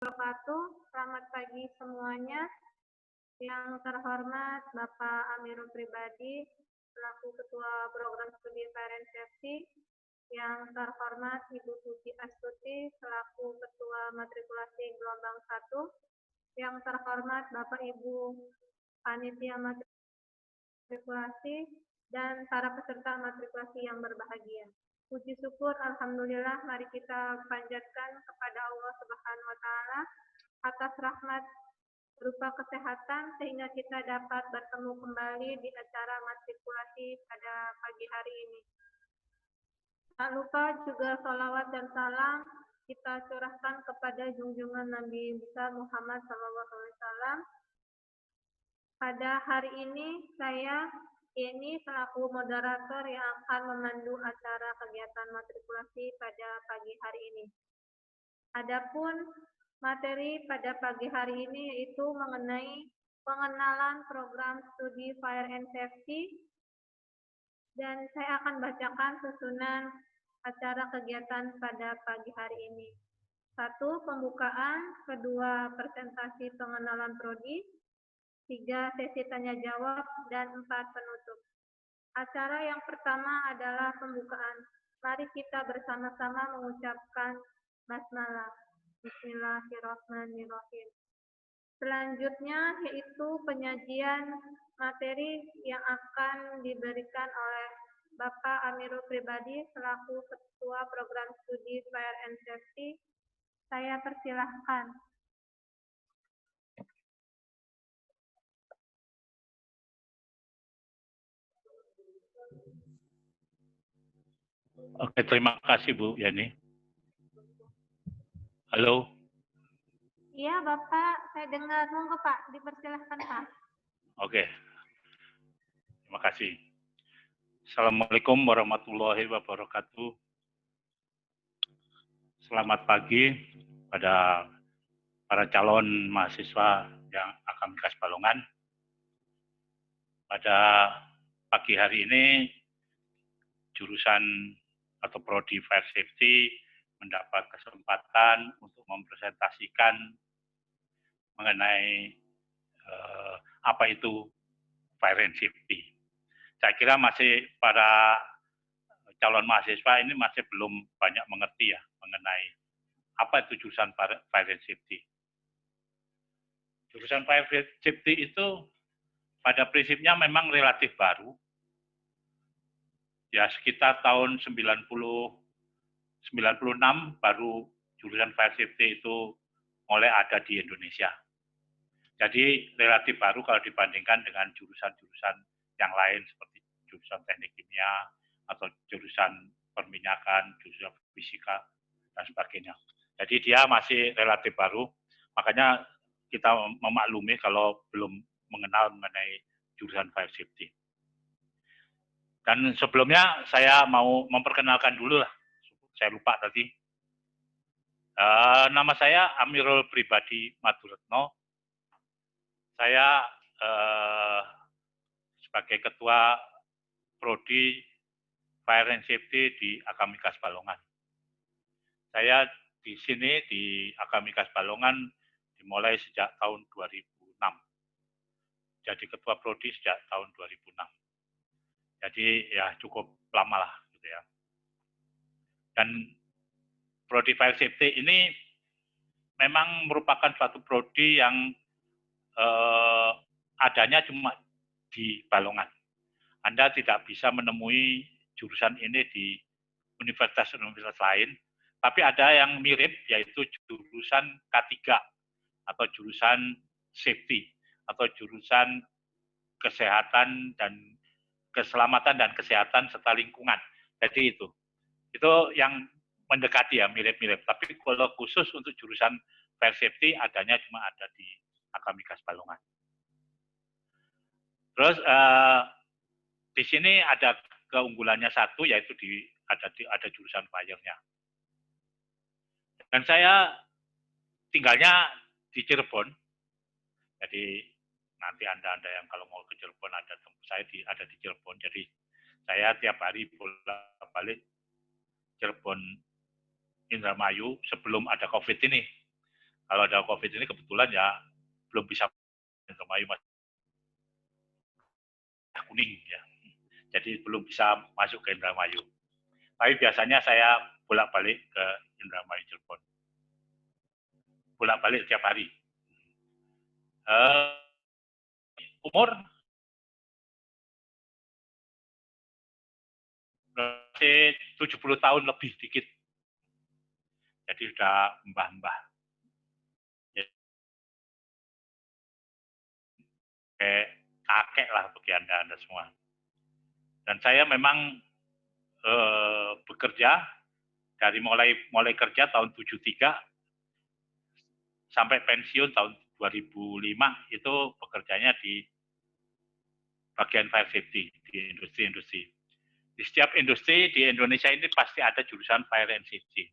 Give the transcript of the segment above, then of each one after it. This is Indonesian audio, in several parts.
wabarakatuh. Selamat pagi semuanya. Yang terhormat Bapak Amirul Pribadi, selaku Ketua Program Studi Fire and Safety. Yang terhormat Ibu Puji Astuti, selaku Ketua Matrikulasi Gelombang 1. Yang terhormat Bapak Ibu Panitia Matrikulasi dan para peserta matrikulasi yang berbahagia. Puji syukur, alhamdulillah, mari kita panjatkan kepada Allah Subhanahu wa Ta'ala atas rahmat berupa kesehatan sehingga kita dapat bertemu kembali di acara matrikulasi pada pagi hari ini. Tak lupa juga salawat dan salam kita curahkan kepada junjungan Nabi besar Muhammad SAW. Pada hari ini saya selaku moderator yang akan memandu acara kegiatan matrikulasi pada pagi hari ini. Adapun materi pada pagi hari ini yaitu mengenai pengenalan program studi Fire and Safety, dan saya akan bacakan susunan acara kegiatan pada pagi hari ini. 1. Pembukaan, 2. Presentasi pengenalan prodi, 3. Sesi tanya jawab, dan 4. Penutup. Acara yang pertama adalah pembukaan. Mari kita bersama-sama mengucapkan basmalah. Bismillahirrahmanirrahim. Selanjutnya yaitu penyajian materi yang akan diberikan oleh Bapak Amirul Pribadi selaku Ketua Program Studi Fire and Safety. Saya persilahkan. Oke, terima kasih Bu Yani. Halo. Iya Bapak, saya dengar. Monggo Pak, dipersilahkan Pak. Oke, terima kasih. Assalamualaikum warahmatullahi wabarakatuh. Selamat pagi pada para calon mahasiswa yang Akamikas Balongan. Pada pagi hari ini, jurusan atau prodi Fire Safety mendapat kesempatan untuk mempresentasikan mengenai apa itu Fire and Safety. Saya kira masih para calon mahasiswa ini masih belum banyak mengerti ya mengenai apa itu jurusan Fire and Safety. Jurusan Fire Safety itu pada prinsipnya memang relatif baru. Ya sekitar tahun 96 baru jurusan Fire Safety itu mulai ada di Indonesia. Jadi relatif baru kalau dibandingkan dengan jurusan-jurusan yang lain seperti jurusan teknik kimia atau jurusan perminyakan, jurusan fisika, dan sebagainya. Jadi dia masih relatif baru, makanya kita memaklumi kalau belum mengenal mengenai jurusan Fire Safety. Dan sebelumnya saya mau memperkenalkan dulu lah, saya lupa tadi. Nama saya Amirul Pribadi Maduretno. Saya sebagai Ketua Prodi Fire and Safety di Akamikas Balongan. Saya di sini di Akamikas Balongan dimulai sejak tahun 2006. Jadi Ketua Prodi sejak tahun 2006. Jadi ya cukup lama lah gitu ya. Dan Prodi Fire Safety ini memang merupakan suatu prodi yang adanya cuma di Balongan. Anda tidak bisa menemui jurusan ini di universitas-universitas lain, tapi ada yang mirip yaitu jurusan K3 atau jurusan safety atau jurusan kesehatan dan keselamatan dan kesehatan serta lingkungan. Jadi itu yang mendekati ya mirip-mirip. Tapi kalau khusus untuk jurusan Fire Safety adanya cuma ada di Akamikas Balongan. Terus di sini ada keunggulannya satu yaitu ada jurusan fire-nya. Dan saya tinggalnya di Cirebon. Jadi nanti Anda yang kalau mau ke Cirebon saya ada di Cirebon. Jadi saya tiap hari bolak-balik Cirebon Indramayu sebelum ada COVID ini. Kalau ada COVID ini kebetulan ya belum bisa Indramayu masih kuning ya. Jadi belum bisa masuk ke Indramayu. Tapi biasanya saya bolak-balik ke Indramayu Cirebon. Bolak-balik tiap hari. Umur masih 70 tahun lebih dikit. Jadi sudah mbah-mbah. Kayak kakek lah bagi Anda semua. Dan saya memang bekerja dari mulai kerja tahun 73 sampai pensiun tahun 2005 itu bekerjanya di bagian fire safety di industri-industri. Di setiap industri di Indonesia ini pasti ada jurusan fire and safety.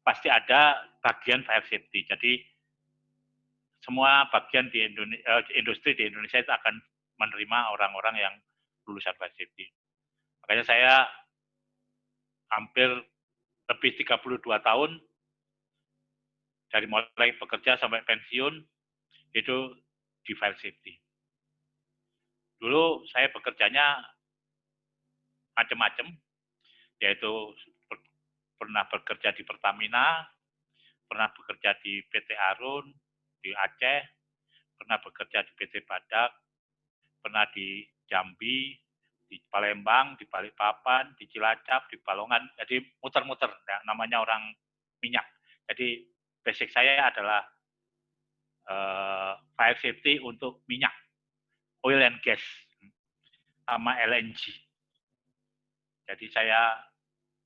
Pasti ada bagian fire safety. Jadi semua bagian di industri di Indonesia itu akan menerima orang-orang yang lulusan fire safety. Makanya saya hampir lebih 32 tahun dari mulai bekerja sampai pensiun itu di fire safety. Dulu saya bekerjanya macam-macam, yaitu pernah bekerja di Pertamina, pernah bekerja di PT Arun, di Aceh, pernah bekerja di PT Badak, pernah di Jambi, di Palembang, di Balikpapan, di Cilacap, di Balongan. Jadi muter-muter, ya, namanya orang minyak. Jadi basic saya adalah fire safety untuk minyak, oil and gas, sama LNG. Jadi saya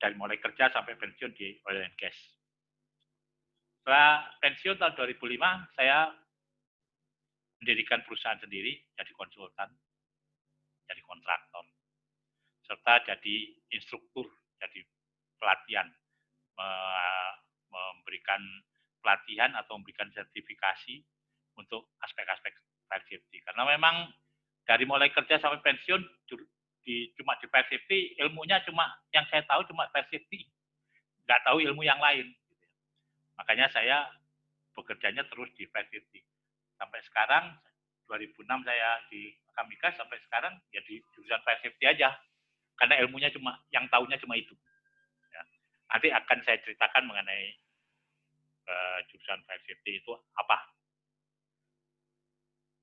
dari mulai kerja sampai pensiun di oil and gas. Setelah pensiun tahun 2005, saya mendirikan perusahaan sendiri, jadi konsultan, jadi kontraktor, serta jadi instruktur, jadi pelatihan, memberikan pelatihan atau memberikan sertifikasi untuk aspek-aspek fire safety. Karena memang dari mulai kerja sampai pensiun, cuma di fire safety, ilmunya cuma, yang saya tahu cuma fire safety, nggak tahu ilmu yang lain. Makanya saya bekerjanya terus di fire safety. Sampai sekarang, 2006 saya di Kamika, sampai sekarang ya di jurusan fire safety aja. Karena ilmunya cuma, yang tahunya cuma itu. Ya. Nanti akan saya ceritakan mengenai jurusan fire safety itu apa.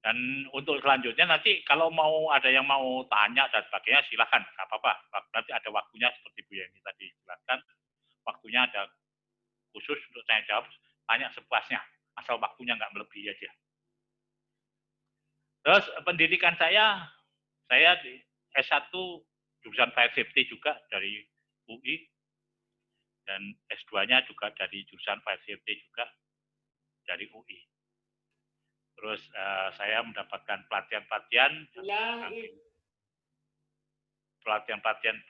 Dan untuk selanjutnya nanti kalau mau ada yang mau tanya dan sebagainya silahkan, nggak apa-apa. Nanti ada waktunya seperti Bu Yeni tadi jelaskan, waktunya ada khusus untuk saya jawab, tanya sepuasnya, asal waktunya nggak melebihi aja. Terus pendidikan saya di S1 jurusan fire safety juga dari UI, dan S2-nya juga dari jurusan fire safety juga dari UI. Terus saya mendapatkan pelatihan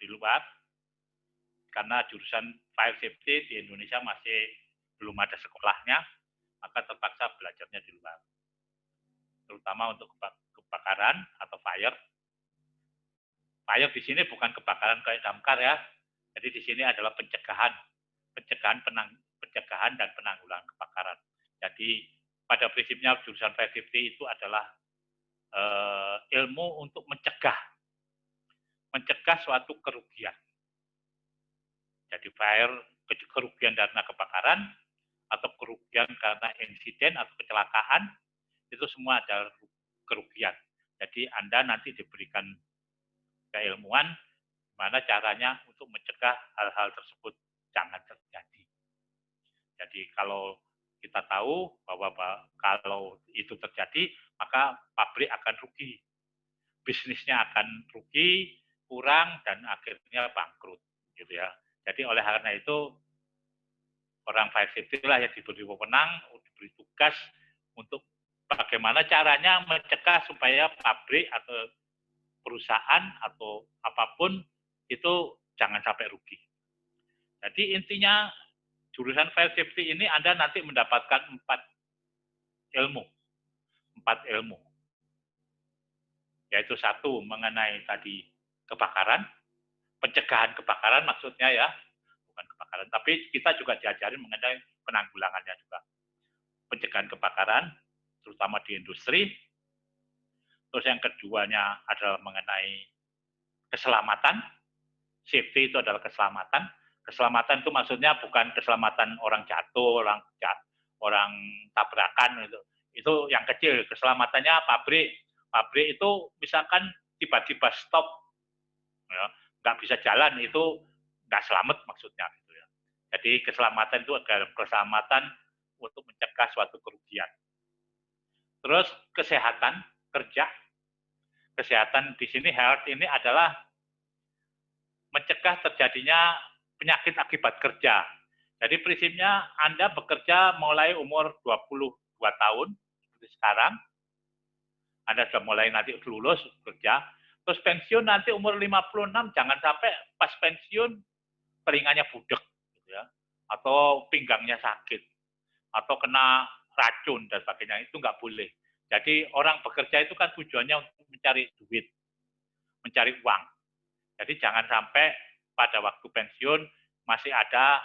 di luar, karena jurusan fire safety di Indonesia masih belum ada sekolahnya, maka terpaksa belajarnya di luar. Terutama untuk kebakaran atau fire. Fire di sini bukan kebakaran kayak damkar ya. Jadi di sini adalah pencegahan dan penanggulangan kebakaran. Jadi pada prinsipnya jurusan fire safety itu adalah ilmu untuk mencegah suatu kerugian. Jadi kerugian karena kebakaran atau kerugian karena insiden atau kecelakaan, itu semua adalah kerugian. Jadi Anda nanti diberikan keilmuan gimana caranya untuk mencegah hal-hal tersebut jangan terjadi. Jadi kalau kita tahu bahwa kalau itu terjadi, maka pabrik akan rugi, bisnisnya akan rugi, kurang, dan akhirnya bangkrut, gitu ya. Jadi oleh karena itu orang fire safety lah yang diberi wewenang, diberi tugas untuk bagaimana caranya mencegah supaya pabrik atau perusahaan atau apapun itu jangan sampai rugi. Jadi intinya jurusan fire safety ini Anda nanti mendapatkan 4 ilmu. Yaitu 1 mengenai tadi kebakaran, pencegahan kebakaran maksudnya ya, bukan kebakaran, tapi kita juga diajarin mengenai penanggulangannya juga. dan kebakaran, terutama di industri. Terus yang keduanya adalah mengenai keselamatan. Safety itu adalah keselamatan. Keselamatan itu maksudnya bukan keselamatan orang jatuh, orang tabrakan itu. Itu yang kecil. Keselamatannya pabrik. Pabrik itu misalkan tiba-tiba stop, ya, nggak bisa jalan, itu nggak selamat maksudnya. Gitu ya. Jadi keselamatan itu adalah keselamatan untuk mencegah suatu kerugian. Terus kesehatan kerja. Kesehatan di sini, health ini adalah mencegah terjadinya penyakit akibat kerja. Jadi prinsipnya Anda bekerja mulai umur 22 tahun, seperti sekarang, Anda sudah mulai nanti lulus kerja, terus pensiun nanti umur 56, jangan sampai pas pensiun telinganya budek, gitu ya, atau pinggangnya sakit, atau kena racun dan sebagainya, itu nggak boleh. Jadi orang bekerja itu kan tujuannya untuk mencari duit, mencari uang. Jadi jangan sampai pada waktu pensiun masih ada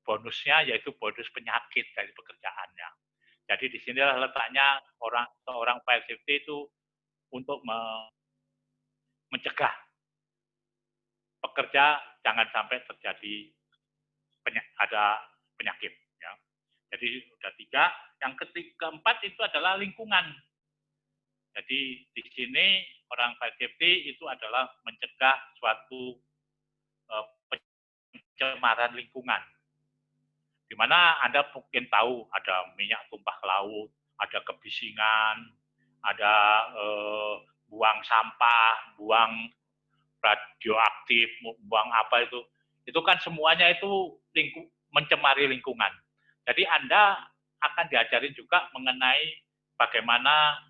bonusnya, yaitu bonus penyakit dari pekerjaannya. Jadi di sinilah letaknya seorang fire safety itu untuk mencegah pekerja jangan sampai terjadi ada penyakit. Ya. Jadi sudah 3. Yang keempat itu adalah lingkungan. Jadi di sini orang fire safety itu adalah mencegah suatu pencemaran lingkungan. Di mana Anda mungkin tahu ada minyak tumpah ke laut, ada kebisingan, ada buang sampah, buang radioaktif, buang apa itu. Itu kan semuanya itu mencemari lingkungan. Jadi Anda akan diajarin juga mengenai bagaimana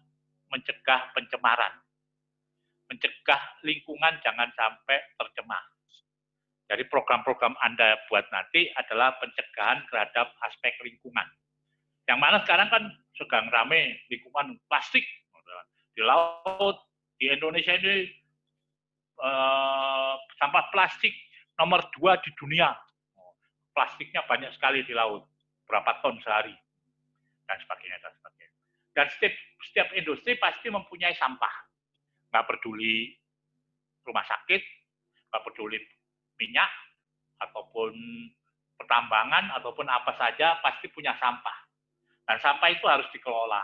mencegah pencemaran. Mencegah lingkungan jangan sampai tercemar. Jadi program-program Anda buat nanti adalah pencegahan terhadap aspek lingkungan. Yang mana sekarang kan sedang rame lingkungan plastik. Di laut, di Indonesia ini sampah plastik nomor 2 di dunia. Plastiknya banyak sekali di laut. Berapa ton sehari. Dan sebagainya. Dan setiap industri pasti mempunyai sampah. Nggak peduli rumah sakit, nggak peduli minyak, ataupun pertambangan, ataupun apa saja, pasti punya sampah. Dan sampah itu harus dikelola,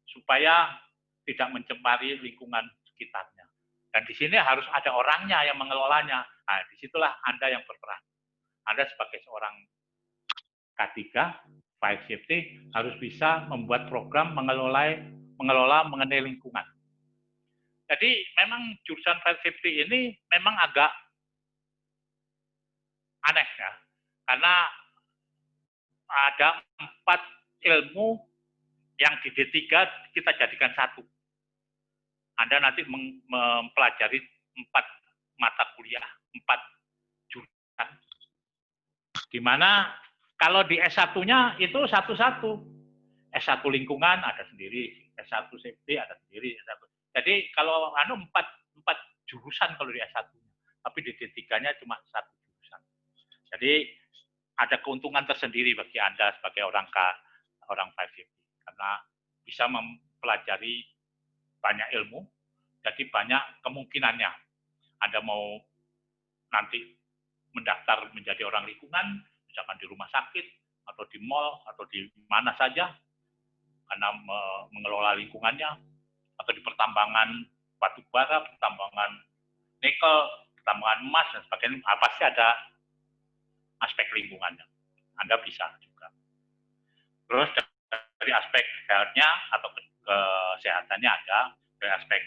supaya tidak mencemari lingkungan sekitarnya. Dan di sini harus ada orangnya yang mengelolanya. Nah, disitulah Anda yang berperan. Anda sebagai seorang K3, Fire Safety, harus bisa membuat program mengelola mengenai lingkungan. Jadi memang jurusan Fire Safety ini memang agak aneh ya, karena ada 4 ilmu yang di D3 kita jadikan 1. Anda nanti mempelajari 4 mata kuliah, 4 jurusan. Di mana kalau di S1-nya itu satu-satu. S1 lingkungan ada sendiri, S1 safety ada sendiri. S1. Jadi kalau 4 jurusan kalau di S1-nya, tapi di D3-nya cuma 1 jurusan. Jadi ada keuntungan tersendiri bagi Anda sebagai orang fire safety, karena bisa mempelajari banyak ilmu, jadi banyak kemungkinannya. Anda mau nanti mendaftar menjadi orang lingkungan, misalkan di rumah sakit, atau di mall, atau di mana saja, karena mengelola lingkungannya, atau di pertambangan batu bara, pertambangan nikel, pertambangan emas, dan sebagainya, pasti ada aspek lingkungannya. Anda bisa juga. Terus dari aspek health-nya atau kesehatannya ada, dari aspek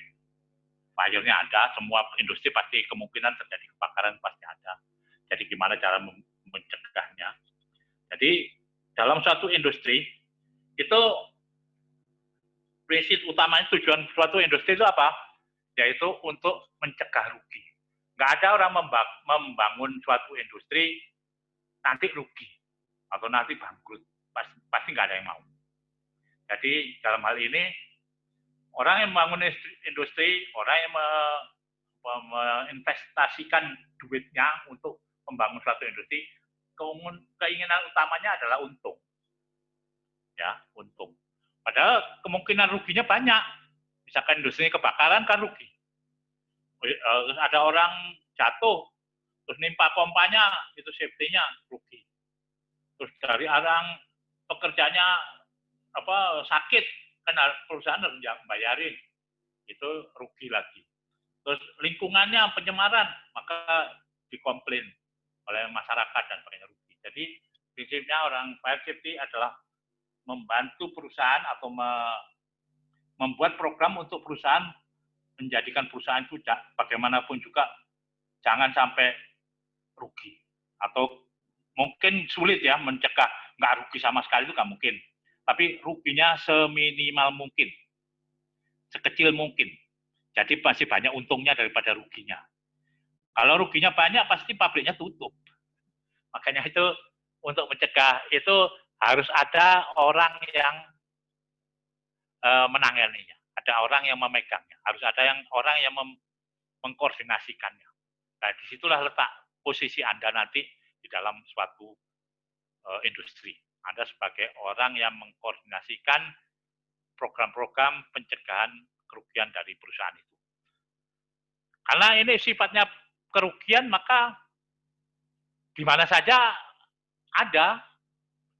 fire-nya ada, semua industri pasti kemungkinan terjadi kebakaran pasti ada. Jadi gimana cara mencegahnya. Jadi dalam suatu industri, itu prinsip utamanya tujuan suatu industri itu apa? Yaitu untuk mencegah rugi. Nggak ada orang membangun suatu industri nanti rugi atau nanti bangkrut, pasti nggak ada yang mau. Jadi dalam hal ini orang yang membangun industri, orang yang menginvestasikan duitnya untuk membangun suatu industri, keinginan utamanya adalah untung. ya, untung. Padahal kemungkinan ruginya banyak. Misalkan industri kebakaran kan rugi. Ada orang jatuh, terus nimpa pompanya, itu safety-nya rugi. Terus dari orang pekerjanya sakit, kan perusahaan harus bayarin, itu rugi lagi. Terus lingkungannya pencemaran, maka dikomplain oleh masyarakat dan pengen rugi. Jadi prinsipnya orang fire safety adalah membantu perusahaan atau membuat program untuk perusahaan, menjadikan perusahaan itu bagaimanapun juga jangan sampai rugi. Atau mungkin sulit ya mencegah nggak rugi sama sekali, itu nggak mungkin. Tapi ruginya seminimal mungkin, sekecil mungkin. Jadi masih banyak untungnya daripada ruginya. Kalau ruginya banyak, pasti pabriknya tutup. Makanya itu untuk mencegah itu harus ada orang yang menanganinya, ada orang yang memegangnya, harus ada orang yang mengkoordinasikannya. Nah, disitulah letak posisi Anda nanti di dalam suatu industri. Anda sebagai orang yang mengkoordinasikan program-program pencegahan kerugian dari perusahaan itu. Karena ini sifatnya kerugian, maka di mana saja ada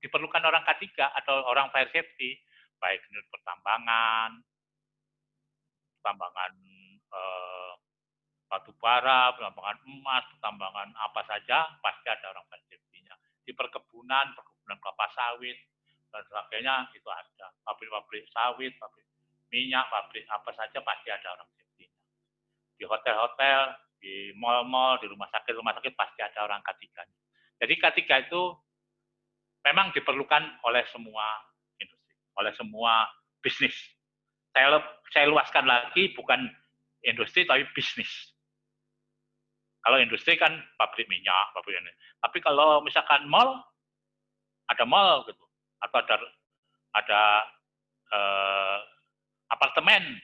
diperlukan orang K3 atau orang fire safety, baik di pertambangan batu bara, pertambangan emas, pertambangan apa saja, pasti ada orang fire safety-nya. Di perkebunan kelapa sawit, dan sebagainya, itu ada. Pabrik-pabrik sawit, pabrik minyak, pabrik apa saja, pasti ada orang safety-nya. Di hotel-hotel, di mal-mal, di rumah sakit, pasti ada orang K3-nya. Jadi K3 itu memang diperlukan oleh semua industri, oleh semua bisnis. Saya luaskan lagi, bukan industri, tapi bisnis. Kalau industri kan pabrik minyak, pabrik ini. Tapi kalau misalkan mall, ada mall gitu, atau ada apartemen.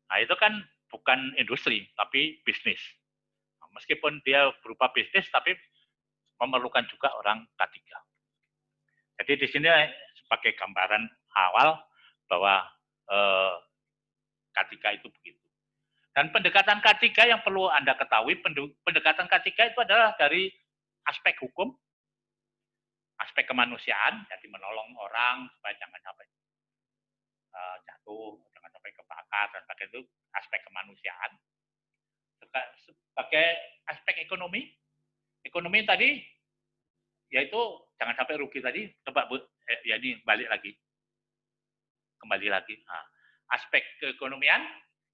Nah, itu kan bukan industri, tapi bisnis. Nah, meskipun dia berupa bisnis, tapi memerlukan juga orang K3. Jadi di sini sebagai gambaran awal bahwa K3 itu begitu. Dan pendekatan K3 yang perlu Anda ketahui, pendekatan K3 itu adalah dari aspek hukum, aspek kemanusiaan, jadi menolong orang supaya jangan sampai jatuh, jangan sampai kebakar, dan sebagainya, itu aspek kemanusiaan. Sebagai aspek ekonomi tadi, yaitu jangan sampai rugi tadi, coba ya ini kembali lagi. Nah, aspek keekonomian,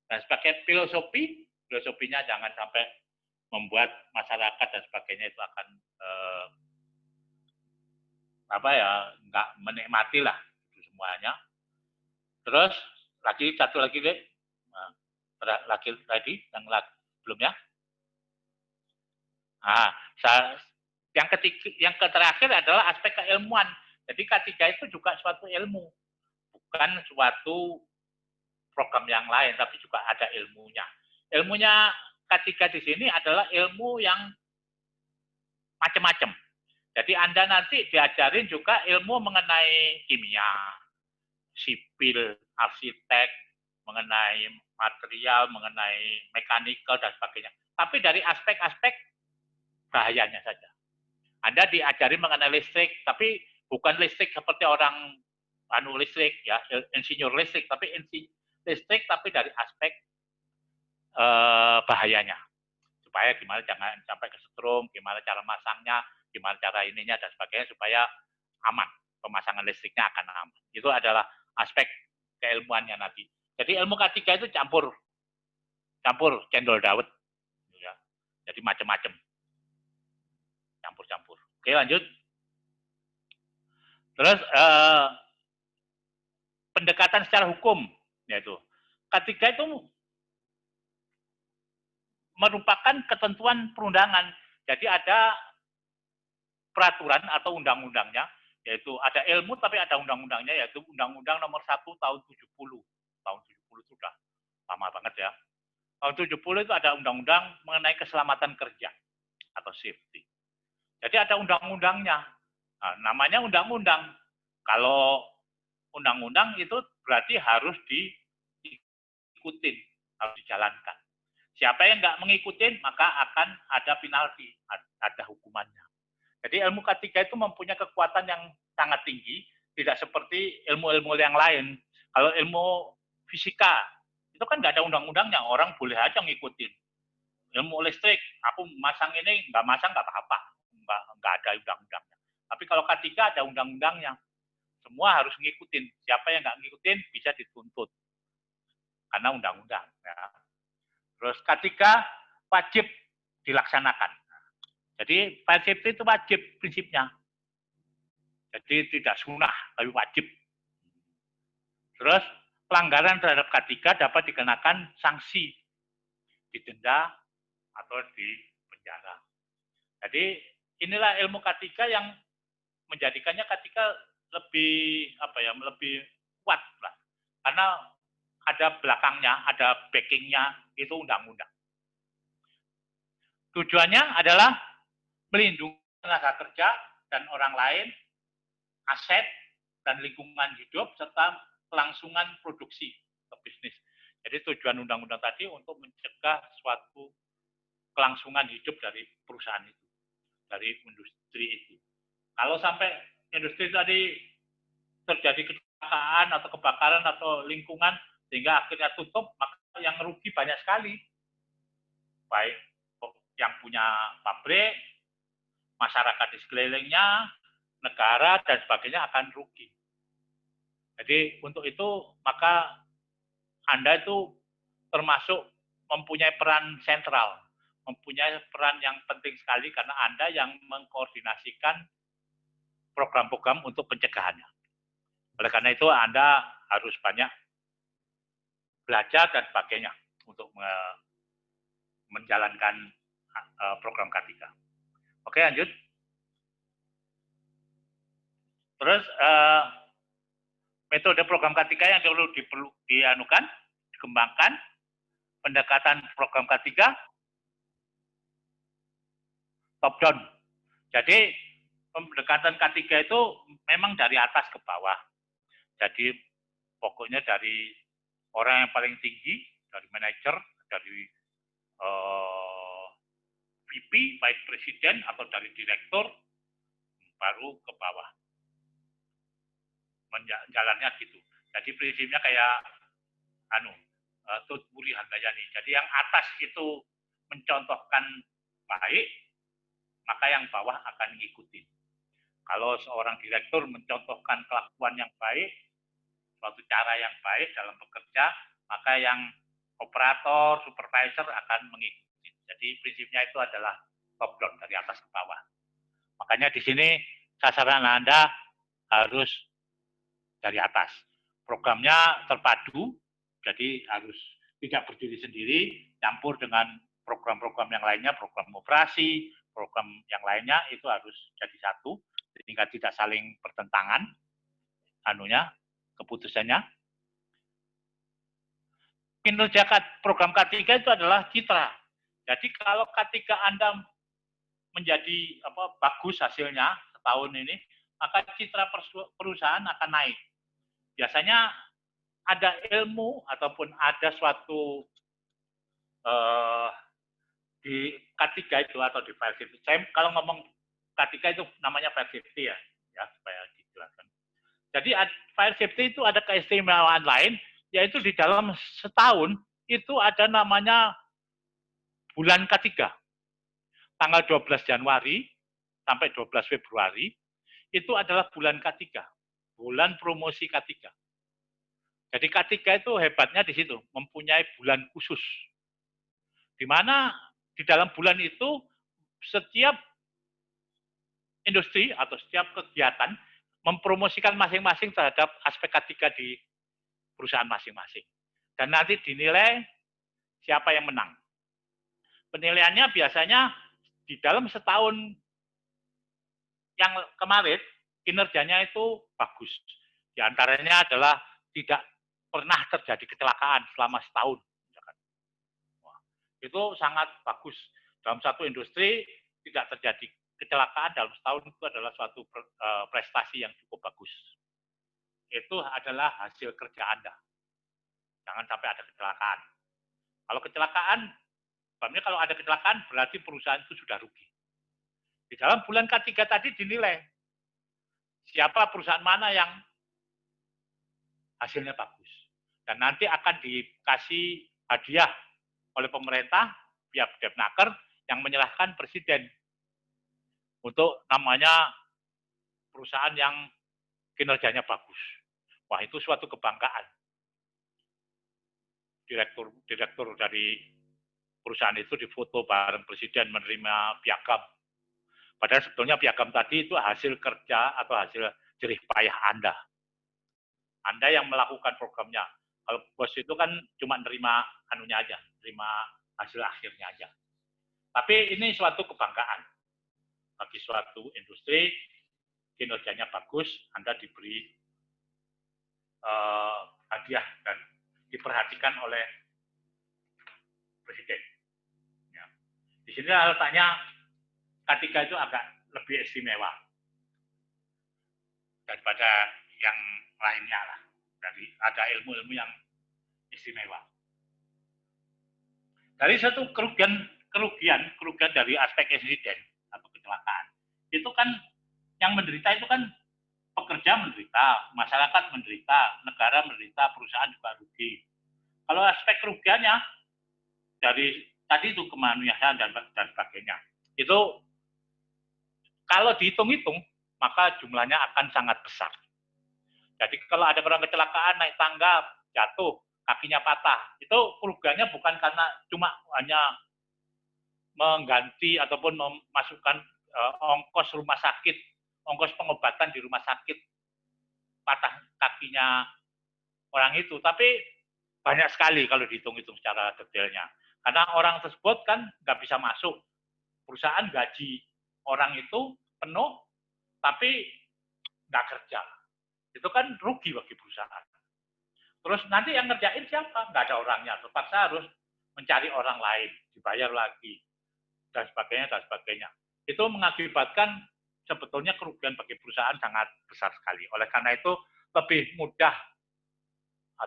dan sebagai filosofinya jangan sampai membuat masyarakat dan sebagainya itu akan nggak menikmati lah itu semuanya. Terus satu lagi deh, tadi yang sebelumnya. Nah, yang terakhir adalah aspek keilmuan. Jadi K3 itu juga suatu ilmu, bukan suatu program yang lain, tapi juga ada ilmunya. Ilmunya K3 di sini adalah ilmu yang macam-macam. Jadi Anda nanti diajarin juga ilmu mengenai kimia, sipil, arsitek, mengenai material, mengenai mekanikal, dan sebagainya. Tapi dari aspek-aspek bahayanya saja. Anda diajari mengenai listrik, tapi bukan listrik seperti orang listrik, ya, insinyur listrik, tapi listrik tapi dari aspek bahayanya. Supaya gimana jangan sampai kesetrum, gimana cara masangnya, gimana cara ininya, dan sebagainya, supaya aman. Pemasangan listriknya akan aman. Itu adalah aspek keilmuannya nanti. Jadi ilmu K3 itu campur cendol dawet. Ya. Jadi macam-macam. Campur-campur. Oke, lanjut. Terus pendekatan secara hukum, yaitu K3 itu merupakan ketentuan perundangan. Jadi ada peraturan atau undang-undangnya, yaitu ada ilmu tapi ada undang-undangnya, yaitu Undang-Undang Nomor 1 Tahun 70. Tahun 70 itu sudah lama banget ya. Tahun 70 itu ada undang-undang mengenai keselamatan kerja atau safety. Jadi ada undang-undangnya. Nah, namanya undang-undang. Kalau undang-undang itu berarti harus diikutin, harus dijalankan. Siapa yang nggak mengikutin, maka akan ada penalti, ada hukumannya. Jadi ilmu K3 itu mempunyai kekuatan yang sangat tinggi, tidak seperti ilmu-ilmu yang lain. Kalau ilmu fisika, itu kan nggak ada undang-undangnya, orang boleh aja ngikutin. Ilmu listrik, aku masang ini, nggak masang nggak apa-apa, nggak ada undang-undangnya. Tapi kalau K3 ada undang-undangnya, semua harus ngikutin. Siapa yang nggak ngikutin bisa dituntut karena undang-undang. Ya. Terus K3 wajib dilaksanakan. Jadi fire safety itu wajib prinsipnya. Jadi tidak sunnah, tapi wajib. Terus pelanggaran terhadap K3 dapat dikenakan sanksi, didenda atau di penjara. Jadi inilah ilmu K3 yang menjadikannya K3 lebih kuat lah. Karena ada belakangnya, ada backingnya itu undang-undang. Tujuannya adalah melindungi tenaga kerja dan orang lain, aset dan lingkungan hidup serta kelangsungan produksi ke bisnis. Jadi tujuan undang-undang tadi untuk mencegah suatu kelangsungan hidup dari perusahaan itu, dari industri itu. Kalau sampai industri tadi terjadi kecelakaan atau kebakaran atau lingkungan sehingga akhirnya tutup, maka yang rugi banyak sekali. Baik yang punya pabrik, masyarakat di sekelilingnya, negara, dan sebagainya akan rugi. Jadi untuk itu maka Anda itu termasuk mempunyai peran sentral, mempunyai peran yang penting sekali karena Anda yang mengkoordinasikan program-program untuk pencegahannya. Oleh karena itu Anda harus banyak belajar dan sebagainya untuk menjalankan program K3. Oke, lanjut. Terus metode program K3 yang perlu dianukan, dikembangkan, pendekatan program K3 top down. Jadi pendekatan K3 itu memang dari atas ke bawah. Jadi pokoknya dari orang yang paling tinggi, dari manajer, dari VP, Vice President atau dari direktur, baru ke bawah. Jalannya gitu. Jadi prinsipnya kayak Tut Muri Handayani. Jadi yang atas itu mencontohkan baik, maka yang bawah akan ngikutin. Kalau seorang direktur mencontohkan kelakuan yang baik, suatu cara yang baik dalam bekerja, maka yang operator, supervisor akan mengikuti. Jadi prinsipnya itu adalah top down, dari atas ke bawah. Makanya di sini sasaran Anda harus dari atas. Programnya terpadu, jadi harus tidak berdiri sendiri, campur dengan program-program yang lainnya, program operasi, program yang lainnya itu harus jadi satu, sehingga tidak saling bertentangan, keputusannya. Kinerja program K3 itu adalah citra. Jadi kalau K3 Anda menjadi bagus hasilnya setahun ini, maka citra perusahaan akan naik. Biasanya ada ilmu ataupun ada suatu di K3 itu atau di fire safety. Saya kalau ngomong K3 itu namanya fire safety ya supaya dijelaskan. Jadi fire safety itu ada keistimewaan lain, yaitu di dalam setahun itu ada namanya bulan K3. Tanggal 12 Januari sampai 12 Februari itu adalah bulan K3, bulan promosi K3. Jadi K3 itu hebatnya di situ, mempunyai bulan khusus. Di mana di dalam bulan itu setiap industri atau setiap kegiatan mempromosikan masing-masing terhadap aspek K3 di perusahaan masing-masing. Dan nanti dinilai siapa yang menang. Penilaiannya biasanya di dalam setahun yang kemarin, kinerjanya itu bagus. Di antaranya adalah tidak pernah terjadi kecelakaan selama setahun. Wah, itu sangat bagus. Dalam satu industri tidak terjadi kecelakaan dalam setahun itu adalah suatu prestasi yang cukup bagus. itu adalah hasil kerja Anda. Jangan sampai ada kecelakaan. Kalau kecelakaan, kalau ada kecelakaan berarti perusahaan itu sudah rugi. Di dalam bulan ketiga tadi dinilai siapa perusahaan mana yang hasilnya bagus. Dan nanti akan dikasih hadiah oleh pemerintah, pihak Depnaker, yang menyerahkan presiden untuk namanya perusahaan yang kinerjanya bagus. Wah, itu suatu kebanggaan. Direktur dari perusahaan itu difoto bareng presiden menerima piagam. Padahal sebetulnya piagam tadi itu hasil kerja atau hasil jerih payah Anda. Anda yang melakukan programnya. Kalau bos itu kan cuma nerima anunya aja, nerima hasil akhirnya aja. Tapi ini suatu kebanggaan bagi suatu industri, kinerjanya bagus, Anda diberi hadiah dan diperhatikan oleh presiden. Ya. Di sini letaknya K3 itu agak lebih istimewa daripada yang lainnya lah. Jadi ada ilmu-ilmu yang istimewa. Dari satu kerugian dari aspek insiden atau kecelakaan, itu kan yang menderita itu kan pekerja menderita, masyarakat menderita, negara menderita, perusahaan juga rugi. Kalau aspek kerugiannya dari tadi itu kemanusiaan dan sebagainya, itu kalau dihitung-hitung maka jumlahnya akan sangat besar. Jadi kalau ada orang kecelakaan naik tangga jatuh, kakinya patah, itu kerugiannya bukan karena cuma hanya mengganti ataupun memasukkan ongkos rumah sakit, ongkos pengobatan di rumah sakit patah kakinya orang itu, tapi banyak sekali kalau dihitung-hitung secara detailnya. Karena orang tersebut kan nggak bisa masuk, perusahaan gaji orang itu penuh, tapi nggak kerja. Itu kan rugi bagi perusahaan. Terus nanti yang ngerjain siapa? Nggak ada orangnya, terpaksa harus mencari orang lain, dibayar lagi, dan sebagainya, dan sebagainya. Itu mengakibatkan sebetulnya kerugian bagi perusahaan sangat besar sekali. Oleh karena itu, lebih mudah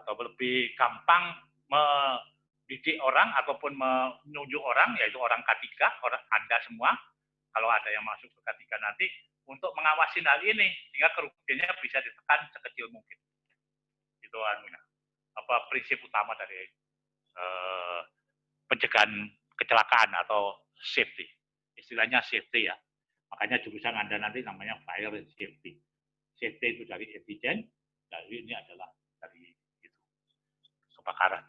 atau lebih gampang mendidik orang ataupun menunjuk orang, yaitu orang K3, orang Anda semua, kalau ada yang masuk ke K3 nanti, untuk mengawasi hal ini, sehingga kerugiannya bisa ditekan sekecil mungkin. Itu prinsip utama dari pencegahan kecelakaan atau safety. Istilahnya safety ya. Makanya jurusan Anda nanti namanya fire and safety. Safety itu dari efisien, dari ini adalah dari itu, kebakaran.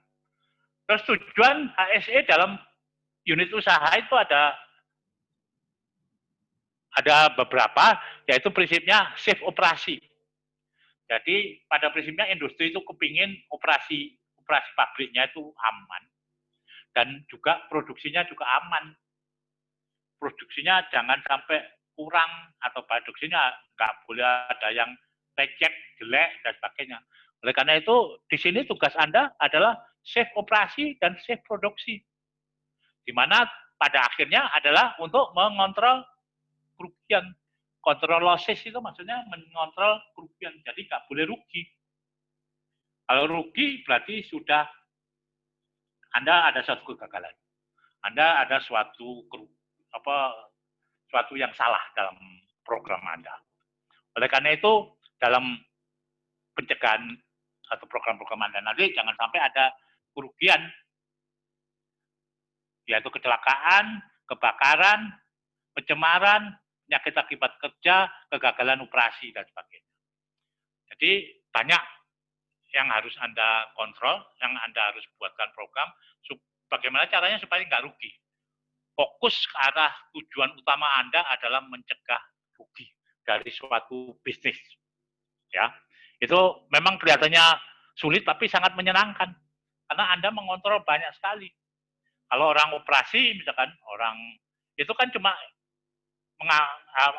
Terus tujuan HSE dalam unit usaha itu ada beberapa, yaitu prinsipnya safe operasi. Jadi pada prinsipnya industri itu kepingin operasi pabriknya itu aman dan juga produksinya juga aman. Produksinya jangan sampai kurang atau produksinya nggak boleh ada yang lecet, jelek dan sebagainya. Oleh karena itu di sini tugas Anda adalah safe operasi dan safe produksi, di mana pada akhirnya adalah untuk mengontrol kerugian. Kontrol losses itu maksudnya mengontrol kerugian, jadi nggak boleh rugi. Kalau rugi berarti sudah Anda ada suatu kegagalan. Anda ada suatu yang salah dalam program Anda. Oleh karena itu dalam pencegahan atau program-program Anda nanti jangan sampai ada kerugian, yaitu kecelakaan, kebakaran, pencemaran, penyakit akibat kerja, kegagalan operasi, dan sebagainya. Jadi banyak yang harus Anda kontrol, yang Anda harus buatkan program, bagaimana caranya supaya nggak rugi. Fokus ke arah tujuan utama Anda adalah mencegah rugi dari suatu bisnis. Ya, itu memang kelihatannya sulit, tapi sangat menyenangkan. Karena Anda mengontrol banyak sekali. Kalau orang operasi, misalkan orang, itu kan cuma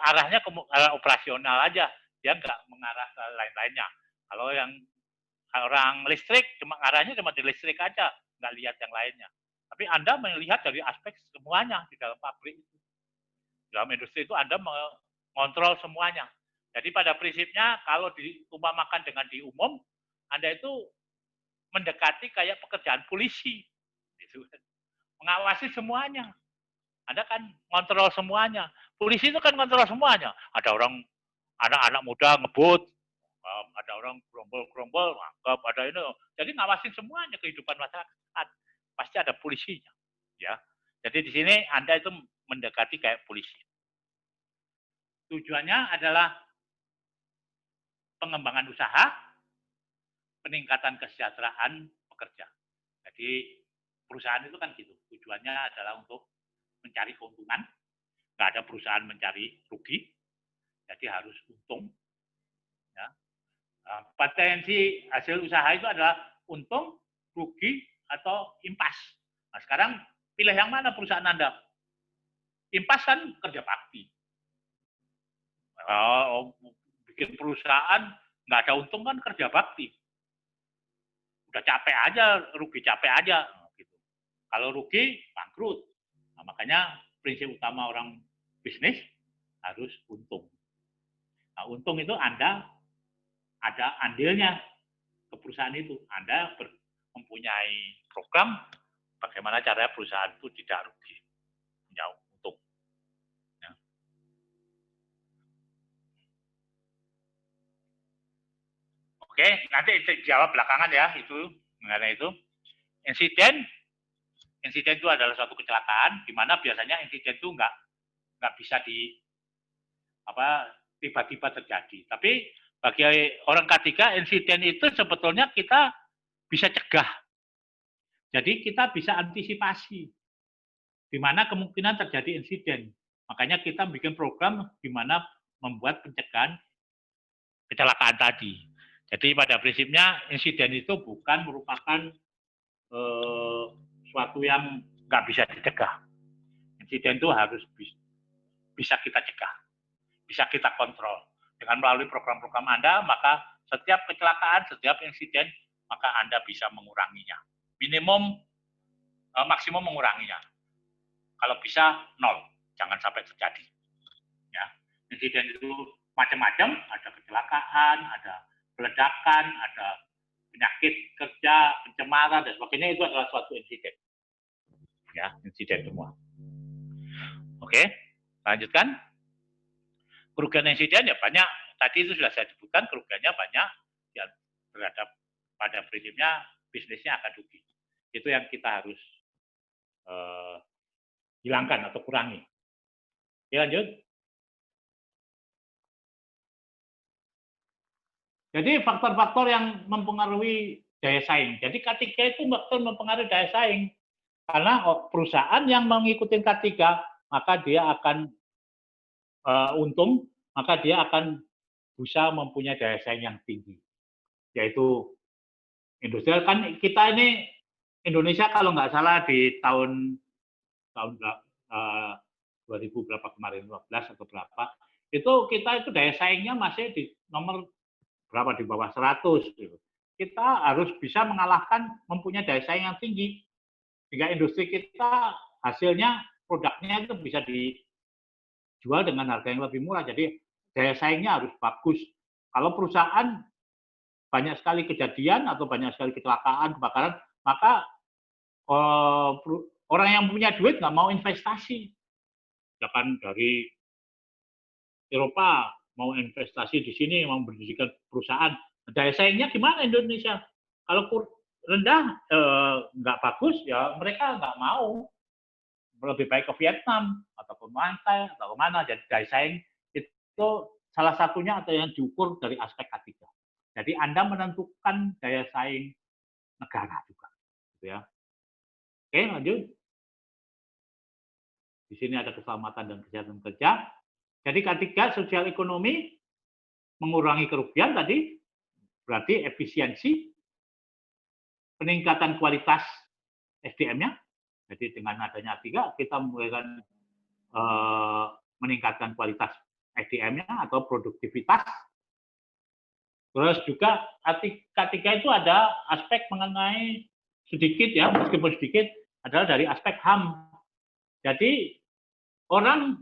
arahnya ke operasional aja, dia nggak mengarah ke lain-lainnya. Kalau yang orang listrik cuma arahnya cuma di listrik aja, nggak lihat yang lainnya. Tapi Anda melihat dari aspek semuanya di dalam pabrik itu. Dalam industri itu Anda mengontrol semuanya. Jadi pada prinsipnya kalau diumpamakan dengan di umum, Anda itu mendekati kayak pekerjaan polisi. Gitu. Mengawasi semuanya. Anda kan ngontrol semuanya. Polisi itu kan ngontrol semuanya. Ada orang, anak-anak muda ngebut, ada orang gerombol-gerombol, anggap ada ini. Jadi ngawasin semuanya kehidupan masyarakat. Pasti ada polisinya. Ya. Jadi di sini Anda itu mendekati kayak polisi. Tujuannya adalah pengembangan usaha, peningkatan kesejahteraan pekerja. Jadi perusahaan itu kan gitu. Tujuannya adalah untuk mencari keuntungan. Nggak ada perusahaan mencari rugi. Jadi harus untung. Ya. Potensi hasil usaha itu adalah untung, rugi, atau impas. Nah sekarang pilih yang mana perusahaan Anda? Impas kan kerja bakti. Bikin perusahaan nggak ada untung kan kerja bakti. Udah capek aja, rugi capek aja. Gitu. Kalau rugi, bangkrut. Nah, makanya prinsip utama orang bisnis harus untung. Nah, untung itu Anda ada andilnya ke perusahaan itu. Anda mempunyai program bagaimana caranya perusahaan itu tidak rugi. Ya, untung. Ya. Oke, nanti jawab belakangan ya itu mengenai itu. Insiden itu adalah suatu kecelakaan di mana biasanya insiden itu nggak bisa tiba-tiba terjadi. Tapi bagi orang K3 insiden itu sebetulnya kita bisa cegah. Jadi kita bisa antisipasi di mana kemungkinan terjadi insiden. Makanya kita bikin program di mana membuat pencegahan kecelakaan tadi. Jadi pada prinsipnya insiden itu bukan merupakan suatu yang nggak bisa dicegah. Insiden itu harus bisa kita cegah, bisa kita kontrol. Dengan melalui program-program Anda, maka setiap kecelakaan, setiap insiden, maka Anda bisa menguranginya. Minimum, maksimum menguranginya. Kalau bisa, 0. Jangan sampai terjadi. Ya. Insiden itu macam-macam, ada kecelakaan, ada peledakan, ada penyakit kerja, pencemaran, dan sebagainya. Itu adalah suatu insiden. Ya, insiden semua. Oke, lanjutkan. Kerugian insiden ya banyak. Tadi itu sudah saya sebutkan, kerugiannya banyak ya, terhadap pada prinsipnya bisnisnya akan rugi. Itu yang kita harus hilangkan atau kurangi. Oke, lanjut. Jadi faktor-faktor yang mempengaruhi daya saing. Jadi K3 itu faktor mempengaruhi daya saing. Karena perusahaan yang mengikuti K3, maka dia akan untung, maka dia akan bisa mempunyai daya saing yang tinggi. Yaitu industri kan kita ini Indonesia kalau nggak salah di tahun 2000 berapa kemarin 15 atau berapa itu kita itu daya saingnya masih di nomor berapa di bawah 100 gitu. Kita harus bisa mengalahkan mempunyai daya saing yang tinggi sehingga industri kita hasilnya produknya itu bisa dijual dengan harga yang lebih murah. Jadi daya saingnya harus bagus. Kalau perusahaan banyak sekali kejadian atau banyak sekali kecelakaan, kebakaran, maka orang yang punya duit nggak mau investasi. Misalkan dari Eropa mau investasi di sini, mau mendirikan perusahaan, daya saingnya gimana Indonesia? Kalau rendah, nggak bagus, ya mereka nggak mau. Lebih baik ke Vietnam, atau ke Mantai, atau kemana. Jadi daya saing itu salah satunya atau yang diukur dari aspek K3. Jadi Anda menentukan daya saing negara juga. Gitu ya. Oke, lanjut. Di sini ada keselamatan dan kesehatan kerja. Jadi K3 sosial ekonomi mengurangi kerugian tadi, berarti efisiensi, peningkatan kualitas SDM-nya. Jadi dengan adanya 3, kita mulai meningkatkan kualitas SDM-nya atau produktivitas. Terus juga K3 itu ada aspek mengenai sedikit ya, meskipun sedikit, adalah dari aspek HAM. Jadi orang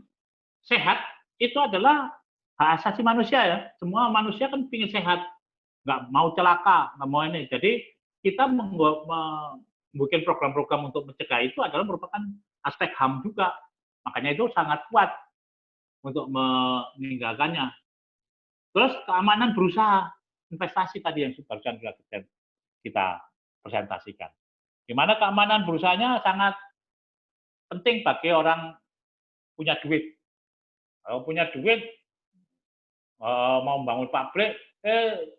sehat itu adalah hak asasi manusia ya. Semua manusia kan ingin sehat, nggak mau celaka, nggak mau ini. Jadi kita membuat program-program untuk mencegah itu adalah merupakan aspek HAM juga. Makanya itu sangat kuat untuk meninggalkannya. Terus keamanan berusaha, investasi tadi yang barusan kita presentasikan. Di mana keamanan berusahanya sangat penting bagi orang punya duit. Kalau punya duit, mau membangun pabrik,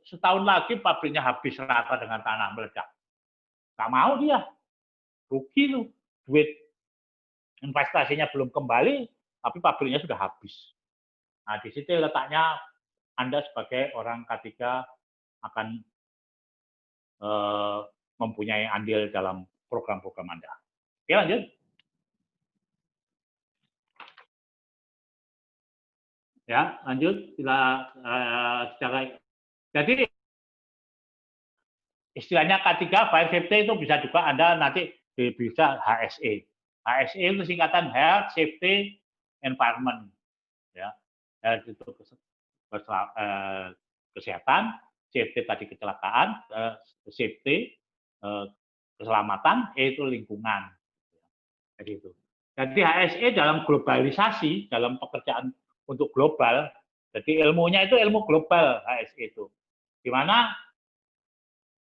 setahun lagi pabriknya habis rata dengan tanah meledak. Nggak mau dia, rugi tuh. Duit investasinya belum kembali, tapi pabriknya sudah habis. Nah, di situ letaknya Anda sebagai orang K3 akan mempunyai andil dalam program-program Anda. Oke, lanjut. Ya, lanjut. Jadi istilahnya K3 Fire Safety itu bisa juga Anda nanti bisa HSE. HSE itu singkatan Health Safety Environment, ya. Itu kesehatan, safety tadi kecelakaan, safety keselamatan, itu lingkungan. Jadi itu. Jadi HSE dalam globalisasi, dalam pekerjaan untuk global, jadi ilmunya itu ilmu global HSE itu, di mana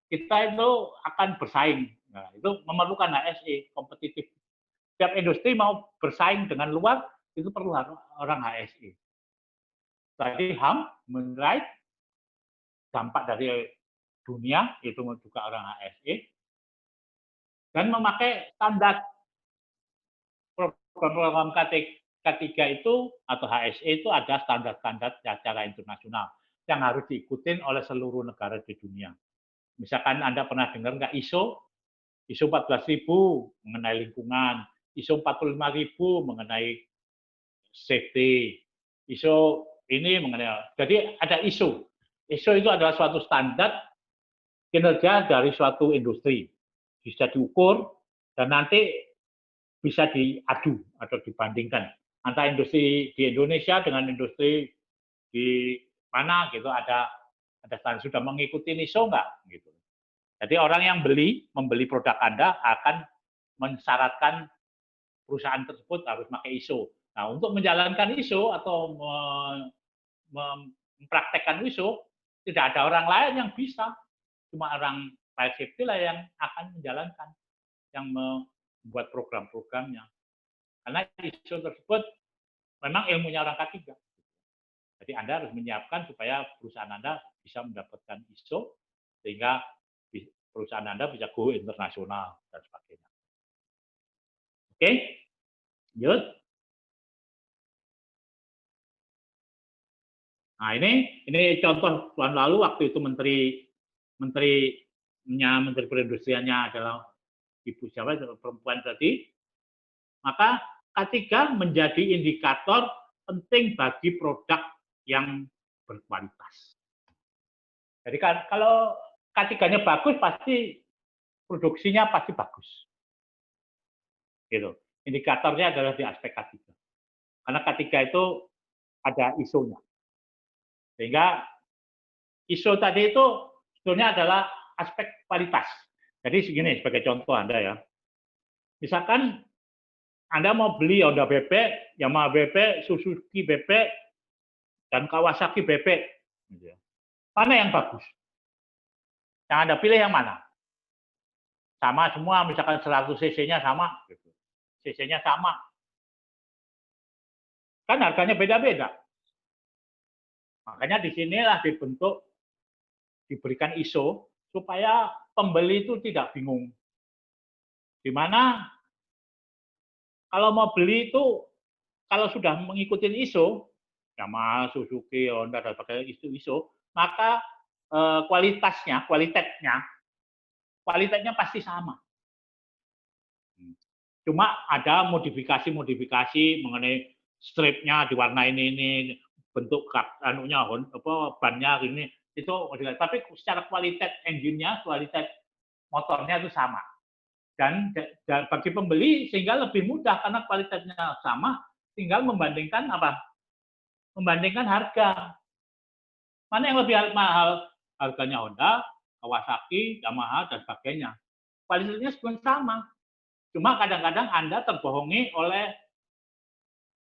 kita itu akan bersaing. Nah, itu memerlukan HSE, kompetitif. Setiap industri mau bersaing dengan luar, itu perlu orang HSE. Tadi HAM menilai dampak dari dunia, itu juga orang HSE, dan memakai standar program-program K3 itu atau HSE itu ada standar-standar secara internasional yang harus diikuti oleh seluruh negara di dunia. Misalkan Anda pernah dengar nggak ISO 14.000 mengenai lingkungan, ISO 45.000 mengenai safety, ISO ini mengenai. Jadi ada ISO. ISO itu adalah suatu standar kinerja dari suatu industri. Bisa diukur dan nanti bisa diadu atau dibandingkan antara industri di Indonesia dengan industri di mana gitu, ada standar sudah mengikuti ISO nggak gitu. Jadi orang yang membeli produk Anda akan mensyaratkan perusahaan tersebut harus pakai ISO. Nah, untuk menjalankan ISO atau mempraktekkan ISO, tidak ada orang lain yang bisa. Cuma orang fire safety lah yang akan menjalankan, yang membuat program-programnya. Karena ISO tersebut memang ilmunya orang K3. Jadi Anda harus menyiapkan supaya perusahaan Anda bisa mendapatkan ISO, sehingga perusahaan Anda bisa go internasional dan sebagainya. Oke, lanjut. Nah, ini contoh tahun lalu waktu itu menteri perindustriannya adalah Ibu siapa, perempuan tadi. Maka K3 menjadi indikator penting bagi produk yang berkualitas. Jadi kalau K3-nya bagus, pasti produksinya pasti bagus. Gitu. Indikatornya adalah di aspek K3. Karena K3 itu ada ISO-nya. Sehingga ISO tadi itu sebetulnya adalah aspek kualitas. Jadi segini sebagai contoh Anda ya. Misalkan Anda mau beli Honda BP, Yamaha BP, Suzuki BP, dan Kawasaki BP. Mana yang bagus? Yang Anda pilih yang mana? Sama semua, misalkan 100 cc-nya sama. Cc-nya sama. Kan harganya beda-beda. Makanya disinilah diberikan ISO, supaya pembeli itu tidak bingung. Di mana kalau mau beli itu, kalau sudah mengikuti ISO, Yamaha, Suzuki, Honda, dan pakai ISO, maka kualitasnya pasti sama. Cuma ada modifikasi mengenai stripnya diwarnain ini, bentuk anunya, bannya ini, itu modifikasi. Tapi secara kualitas engine-nya, kualitas motornya itu sama. Dan bagi pembeli sehingga lebih mudah karena kualitasnya sama, tinggal membandingkan apa? membandingkan harga. Mana yang lebih mahal? Harganya Honda, Kawasaki, Yamaha, dan sebagainya. Kualitasnya sebenarnya sama. Cuma kadang-kadang Anda terbohongi oleh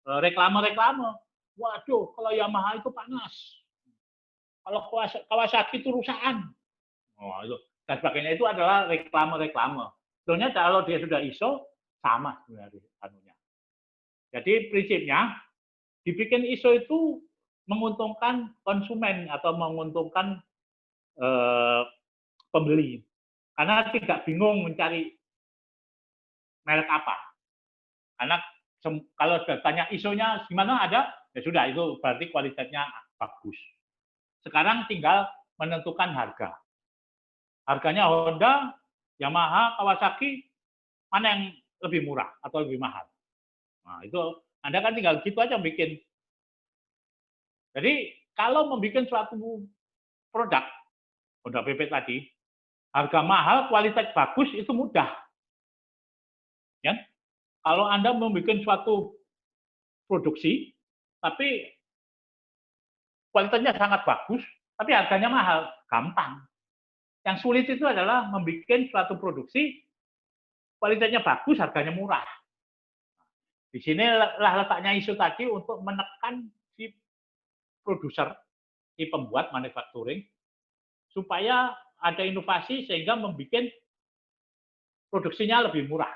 reklame-reklame. Waduh, kalau Yamaha itu panas. Kalau Kawasaki itu rusakan. Oh, itu. Dan sebagainya itu adalah reklame-reklame. Sebenarnya kalau dia sudah ISO, sama sebenarnya anunya. Jadi prinsipnya, dibikin ISO itu menguntungkan konsumen atau menguntungkan pembeli. Karena tidak bingung mencari merek apa. Karena kalau sudah tanya ISO-nya gimana ada, ya sudah itu berarti kualitasnya bagus. Sekarang tinggal menentukan harga. Harganya Honda, Yamaha, Kawasaki, mana yang lebih murah atau lebih mahal. Nah, itu Anda kan tinggal gitu aja bikin. Jadi kalau membuat suatu produk, Honda PP tadi, harga mahal, kualitas bagus, itu mudah. Ya? Kalau Anda membuat suatu produksi, tapi kualitasnya sangat bagus, tapi harganya mahal, gampang. Yang sulit itu adalah membuat suatu produksi, kualitasnya bagus, harganya murah. Di sinilah letaknya ISO tadi untuk menekan si produser, si pembuat manufacturing, supaya ada inovasi sehingga membuat produksinya lebih murah.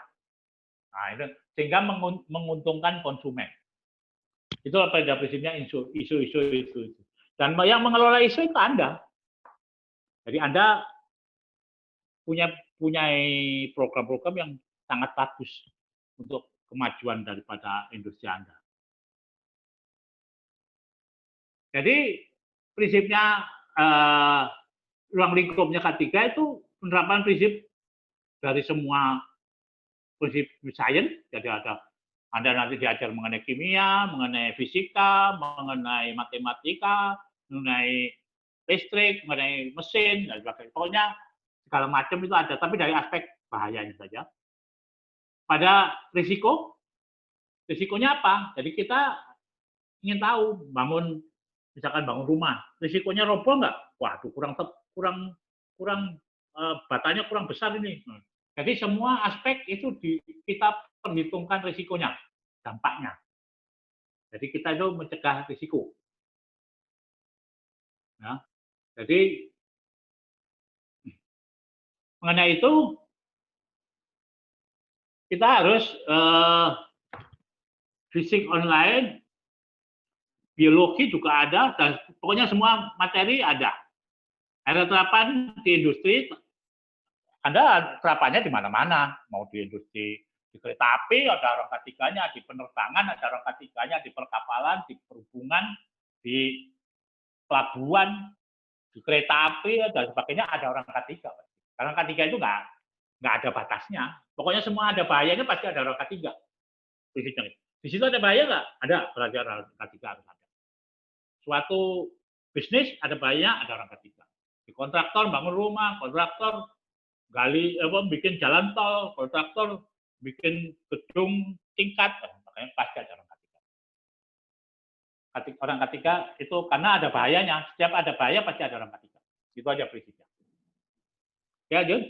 Nah, itu sehingga menguntungkan konsumen. Itu pada prinsipnya isu itu. Dan yang mengelola isu itu Anda. Jadi Anda punya program-program yang sangat bagus untuk kemajuan daripada industri Anda. Jadi prinsipnya ruang lingkupnya K3 itu penerapan prinsip dari semua prinsip sains. Jadi ada Anda nanti diajar mengenai kimia, mengenai fisika, mengenai matematika, mengenai listrik, mengenai mesin, dan sebagainya. Pokoknya segala macam itu ada, tapi dari aspek bahayanya saja. Pada risikonya apa? Jadi kita ingin tahu misalkan bangun rumah, risikonya roboh nggak? Waduh, kurang batanya kurang besar ini. Jadi semua aspek itu kita perhitungkan risikonya, dampaknya. Jadi kita itu mencegah risiko. Ya. Jadi mengenai itu kita harus fisik online, biologi juga ada, dan pokoknya semua materi ada. Ada terapan di industri, Anda terapannya di mana-mana, mau di industri, di kereta api ada orang ketiganya, di penerbangan ada orang ketiganya, di perkapalan, di perhubungan, di pelabuhan, di kereta api dan sebagainya ada orang ketiga. Karena ketiga itu nggak ada batasnya. Pokoknya semua ada bahayanya pasti ada orang ketiga. Di situ ada bahaya nggak? Ada, berarti orang ketiga harus ada. Suatu bisnis ada bahaya, ada orang ketiga. Di kontraktor bangun rumah, kontraktor bikin jalan tol, kontraktor bikin gedung tingkat, makanya pasti ada orang ketiga. Orang ketiga itu karena ada bahayanya. Setiap ada bahaya pasti ada orang ketiga. Itu aja prinsipnya. Ya, Jun.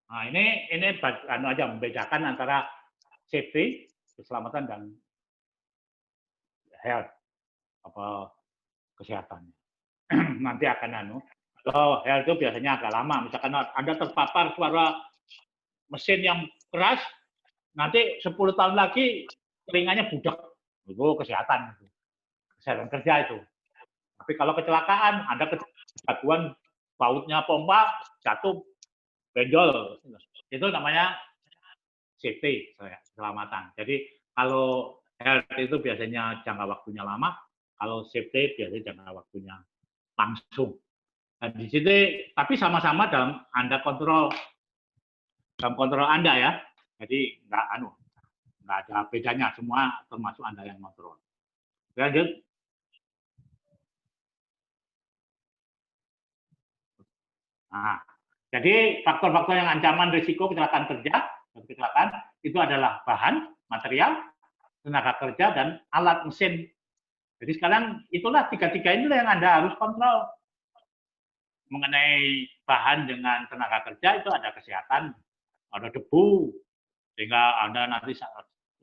Nah, ini aja membedakan antara safety, keselamatan, dan health, apa kesehatan. Nanti akan kalau health itu biasanya agak lama. Misalkan Anda terpapar suara mesin yang keras, nanti 10 tahun lagi telinganya budak. Itu kesehatan. Kesehatan kerja itu. Tapi kalau kecelakaan, Anda kejatuhan bautnya pompa, jatuh, benjol. Itu namanya safety, keselamatan. Jadi kalau health itu biasanya jangka waktunya lama, kalau safety biasanya jangka waktunya langsung. Dan di sini, tapi sama-sama dalam kontrol Anda ya. Jadi nggak ada bedanya, semua termasuk Anda yang kontrol. Lanjut. Nah, jadi faktor-faktor yang ancaman risiko kecelakaan kerja, itu adalah bahan, material, tenaga kerja, dan alat mesin. Jadi sekarang itulah tiga-tiga inilah yang Anda harus kontrol. Mengenai bahan dengan tenaga kerja itu ada kesehatan, ada debu, sehingga Anda nanti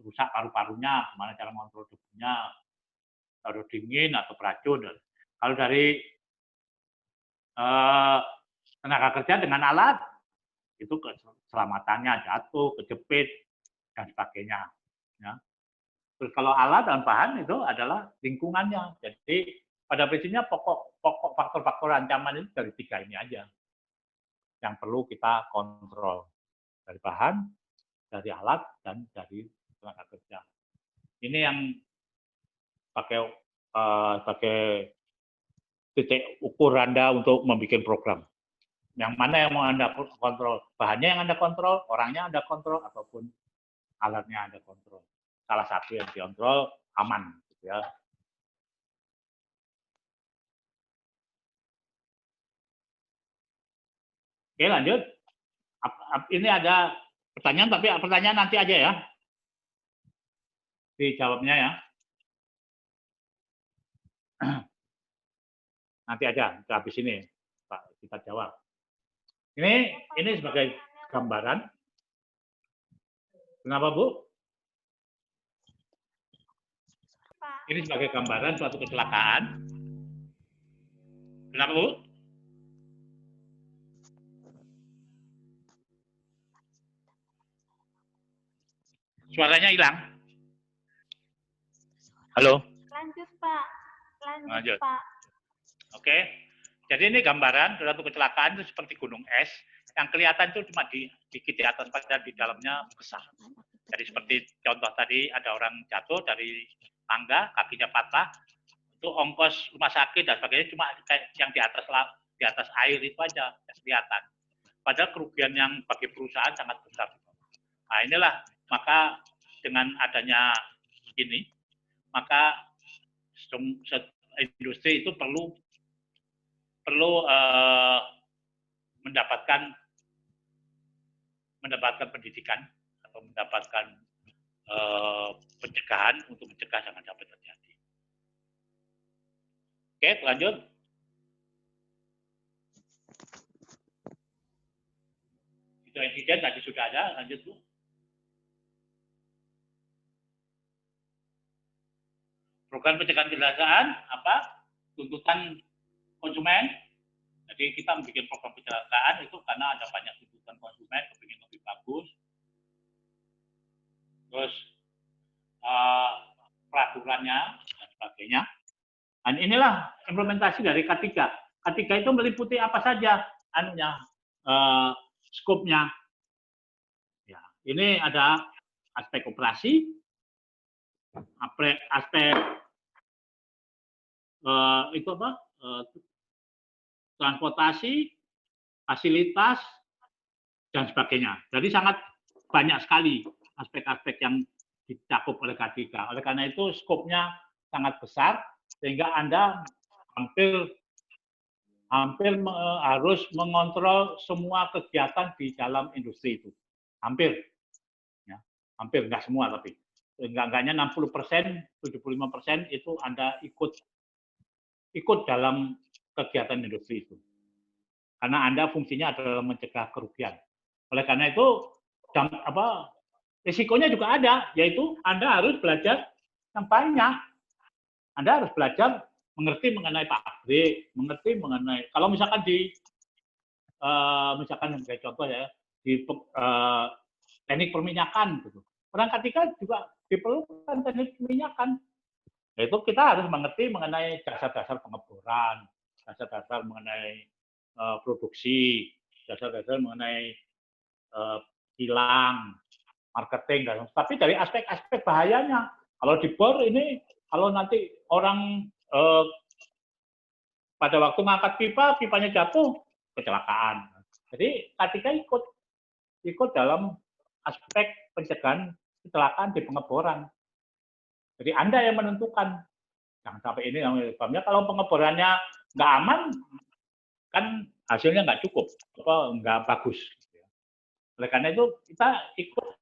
rusak paru-parunya, gimana cara mengontrol debunya, atau dingin atau beracun. Kalau dari tenaga kerja dengan alat, itu keselamatannya, jatuh, kejepit, dan sebagainya. Ya. Terus kalau alat dan bahan itu adalah lingkungannya. Jadi pada prinsipnya pokok faktor-faktor ancaman itu dari tiga ini aja yang perlu kita kontrol. Dari bahan, dari alat, dan dari tenaga kerja. Ini yang pakai titik ukur Anda untuk membuat program. Yang mana yang mau Anda kontrol? Bahannya yang Anda kontrol, orangnya Anda kontrol, ataupun alatnya Anda kontrol. Salah satu yang dikontrol aman. Gitu ya. Oke, lanjut. Ini ada pertanyaan, tapi pertanyaan nanti aja ya. Dijawabnya ya. Nanti aja, habis ini Pak, kita jawab. Ini sebagai gambaran. Kenapa, Bu? Ini sebagai gambaran suatu kecelakaan. Kenapa, Bu? Suaranya hilang. Halo? Lanjut, Pak. Lanjut, Pak. Oke. Jadi ini gambaran suatu kecelakaan itu seperti gunung es. Yang kelihatan itu cuma dikit di atas, padahal di dalamnya besar. Jadi seperti contoh tadi, ada orang jatuh dari tangga, kakinya patah, itu ongkos rumah sakit dan sebagainya cuma yang di atas air itu aja yang kelihatan. Padahal kerugian yang bagi perusahaan sangat besar. Nah inilah, maka dengan adanya ini, maka industri itu perlu mendapatkan pendidikan atau mendapatkan pencegahan untuk mencegah jangan sampai terjadi. Oke, lanjut. Itu insiden tadi sudah ada, lanjut Bu. Program pencegahan kecelakaan apa? Tuntutan konsumen. Jadi kita membuat program kecelakaan itu karena ada banyak tuntutan konsumen, kepingin lebih bagus. Terus peraturannya dan sebagainya. Dan inilah implementasi dari K3. K3 itu meliputi apa saja anunya, skopnya. Ya, ini ada aspek operasi, aspek itu apa? Transportasi, fasilitas, dan sebagainya. Jadi sangat banyak sekali aspek-aspek yang dicakup oleh K3. Oleh karena itu skopnya sangat besar, sehingga Anda hampir harus mengontrol semua kegiatan di dalam industri itu. Hampir. Ya, hampir, enggak semua tapi. Enggaknya 60%, 75% itu Anda ikut dalam kegiatan industri itu. Karena Anda fungsinya adalah mencegah kerugian. Oleh karena itu, risikonya juga ada, yaitu Anda harus belajar yang banyak. Anda harus belajar mengerti mengenai pabrik, mengerti mengenai, kalau misalkan misalkan sebagai contoh ya, di teknik perminyakan, gitu. Orang K3 juga diperlukan teknik perminyakan. Yaitu kita harus mengerti mengenai dasar-dasar pengeboran, dasar-dasar mengenai produksi, dasar-dasar mengenai kilang, marketing, dan tapi dari aspek-aspek bahayanya. Kalau dibor ini, kalau nanti orang pada waktu mengangkat pipa, pipanya jatuh, kecelakaan. Jadi K3 ikut dalam aspek pencegahan kecelakaan di pengeboran. Jadi Anda yang menentukan. Jangan sampai ini, kalau pengeborannya nggak aman, kan hasilnya nggak cukup, nggak bagus. Oleh karena itu kita ikut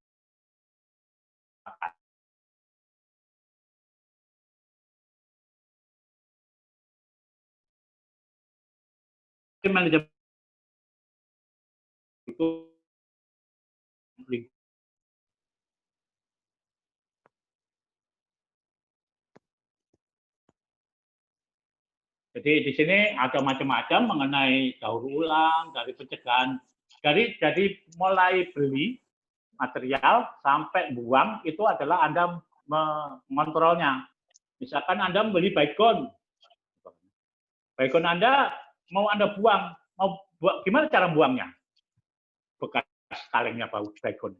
manajemen itu. Jadi di sini ada macam-macam mengenai daur ulang, dari pencegahan, dari mulai beli material sampai buang itu adalah Anda mengontrolnya. Misalkan Anda beli baygon Anda mau Anda buang, gimana cara buangnya? Bekas kalengnya baygon.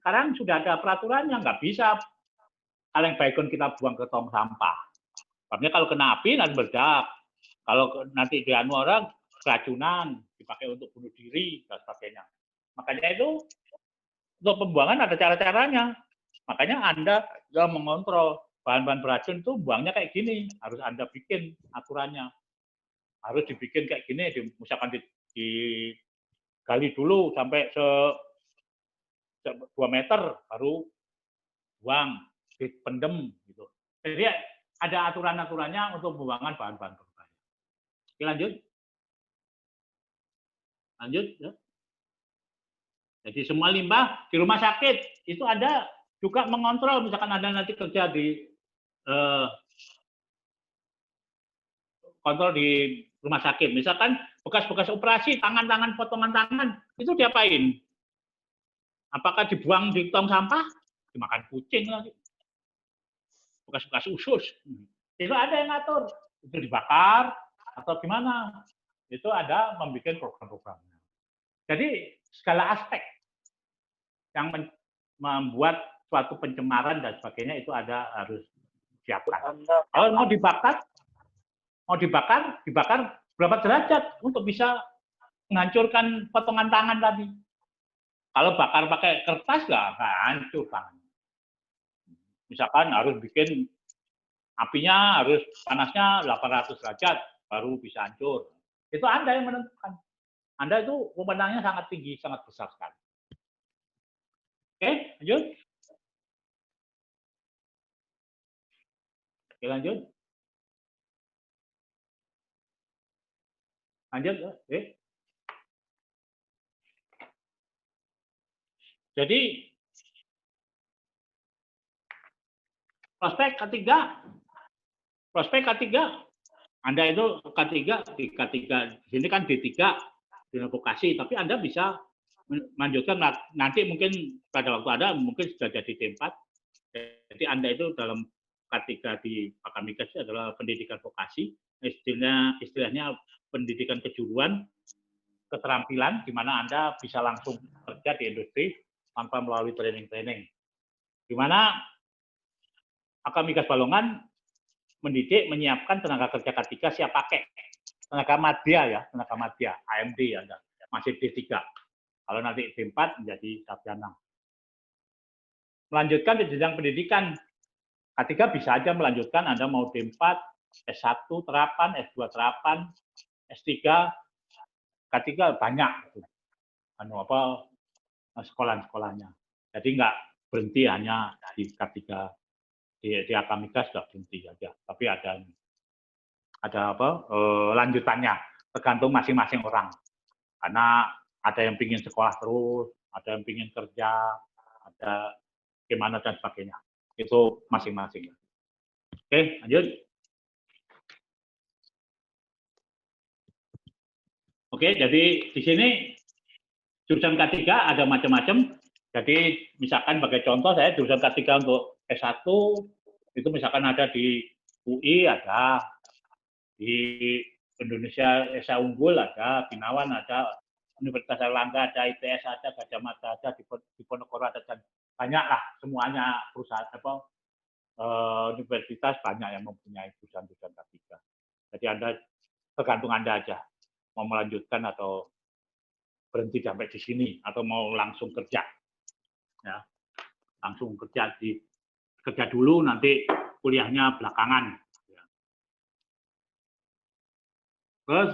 Sekarang sudah ada peraturannya, nggak bisa kaleng baygon kita buang ke tong sampah. Sebabnya kalau kena api nanti meledak. Kalau nanti dianu orang keracunan, dipakai untuk bunuh diri dan sebagainya. Makanya itu untuk pembuangan ada cara-caranya. Makanya Anda dalam mengontrol bahan-bahan beracun itu buangnya kayak gini, harus Anda bikin aturannya. Harus dibikin kayak gini, misalkan digali dulu sampai 2 meter baru buang, dipendem gitu. Jadi ada aturan-aturannya untuk pembuangan bahan-bahan berbahaya. Oke, lanjut. Ya. Jadi semua limbah di rumah sakit itu ada juga mengontrol, misalkan Anda nanti kerja di kontrol di rumah sakit, misalkan bekas-bekas operasi, tangan-tangan, potongan tangan, itu diapain? Apakah dibuang di tong sampah? Dimakan kucing lagi. Bekas-bekas usus. Itu ada yang ngatur. Itu dibakar atau gimana? Itu ada membuat program-programnya. Jadi segala aspek yang membuat suatu pencemaran dan sebagainya itu ada harus siapkan. Kalau mau dibakar berapa derajat untuk bisa menghancurkan potongan tangan tadi. Kalau bakar pakai kertas nggak hancur tangan. Misalkan harus bikin apinya harus panasnya 800 derajat baru bisa hancur. Itu Anda yang menentukan. Anda itu wewenangnya sangat tinggi, sangat besar sekali. Oke, lanjut. Oke, lanjut. Lanjut. Oke. Jadi prospek K3, Anda itu K3, di K3 di sini kan D3 di vokasi, tapi Anda bisa melanjutkan nanti mungkin pada waktu Anda mungkin sudah jadi D4. Jadi Anda itu dalam K3 di Akamikas adalah pendidikan vokasi, istilahnya pendidikan kejuruan, keterampilan di mana Anda bisa langsung kerja di industri tanpa melalui training-training. Di mana Akamikas Balongan mendidik, menyiapkan tenaga kerja K3 siap pakai. Tenaga madya, AMD ya, masih D3. Kalau nanti D4 menjadi sarjana. Melanjutkan di jenjang pendidikan, K3 bisa aja melanjutkan Anda mau D4, S1 terapan, S2 terapan, S3, K3 banyak. Sekolah-sekolahnya. Jadi nggak berhenti hanya di K3 di Akamikas sudah berhenti aja, tapi ada lanjutannya, tergantung masing-masing orang. Karena ada yang ingin sekolah terus, ada yang ingin kerja, ada gimana dan sebagainya. Itu masing-masing. Oke, lanjut. Oke, jadi di sini jurusan K3 ada macam-macam. Jadi misalkan sebagai contoh saya jurusan K3 untuk S1 itu misalkan ada di UI, ada di Indonesia Esa Unggul, ada Binawan, ada Universitas Erlangga, ada ITS, ada Gajah Mada, ada di Ponorogo, ada dan banyak lah semuanya perusahaan universitas banyak yang mempunyai jurusan-jurusan K3. Jadi Anda tergantung Anda aja mau melanjutkan atau berhenti sampai di sini atau mau langsung kerja. Ya. Langsung kerja dulu nanti kuliahnya belakangan. Terus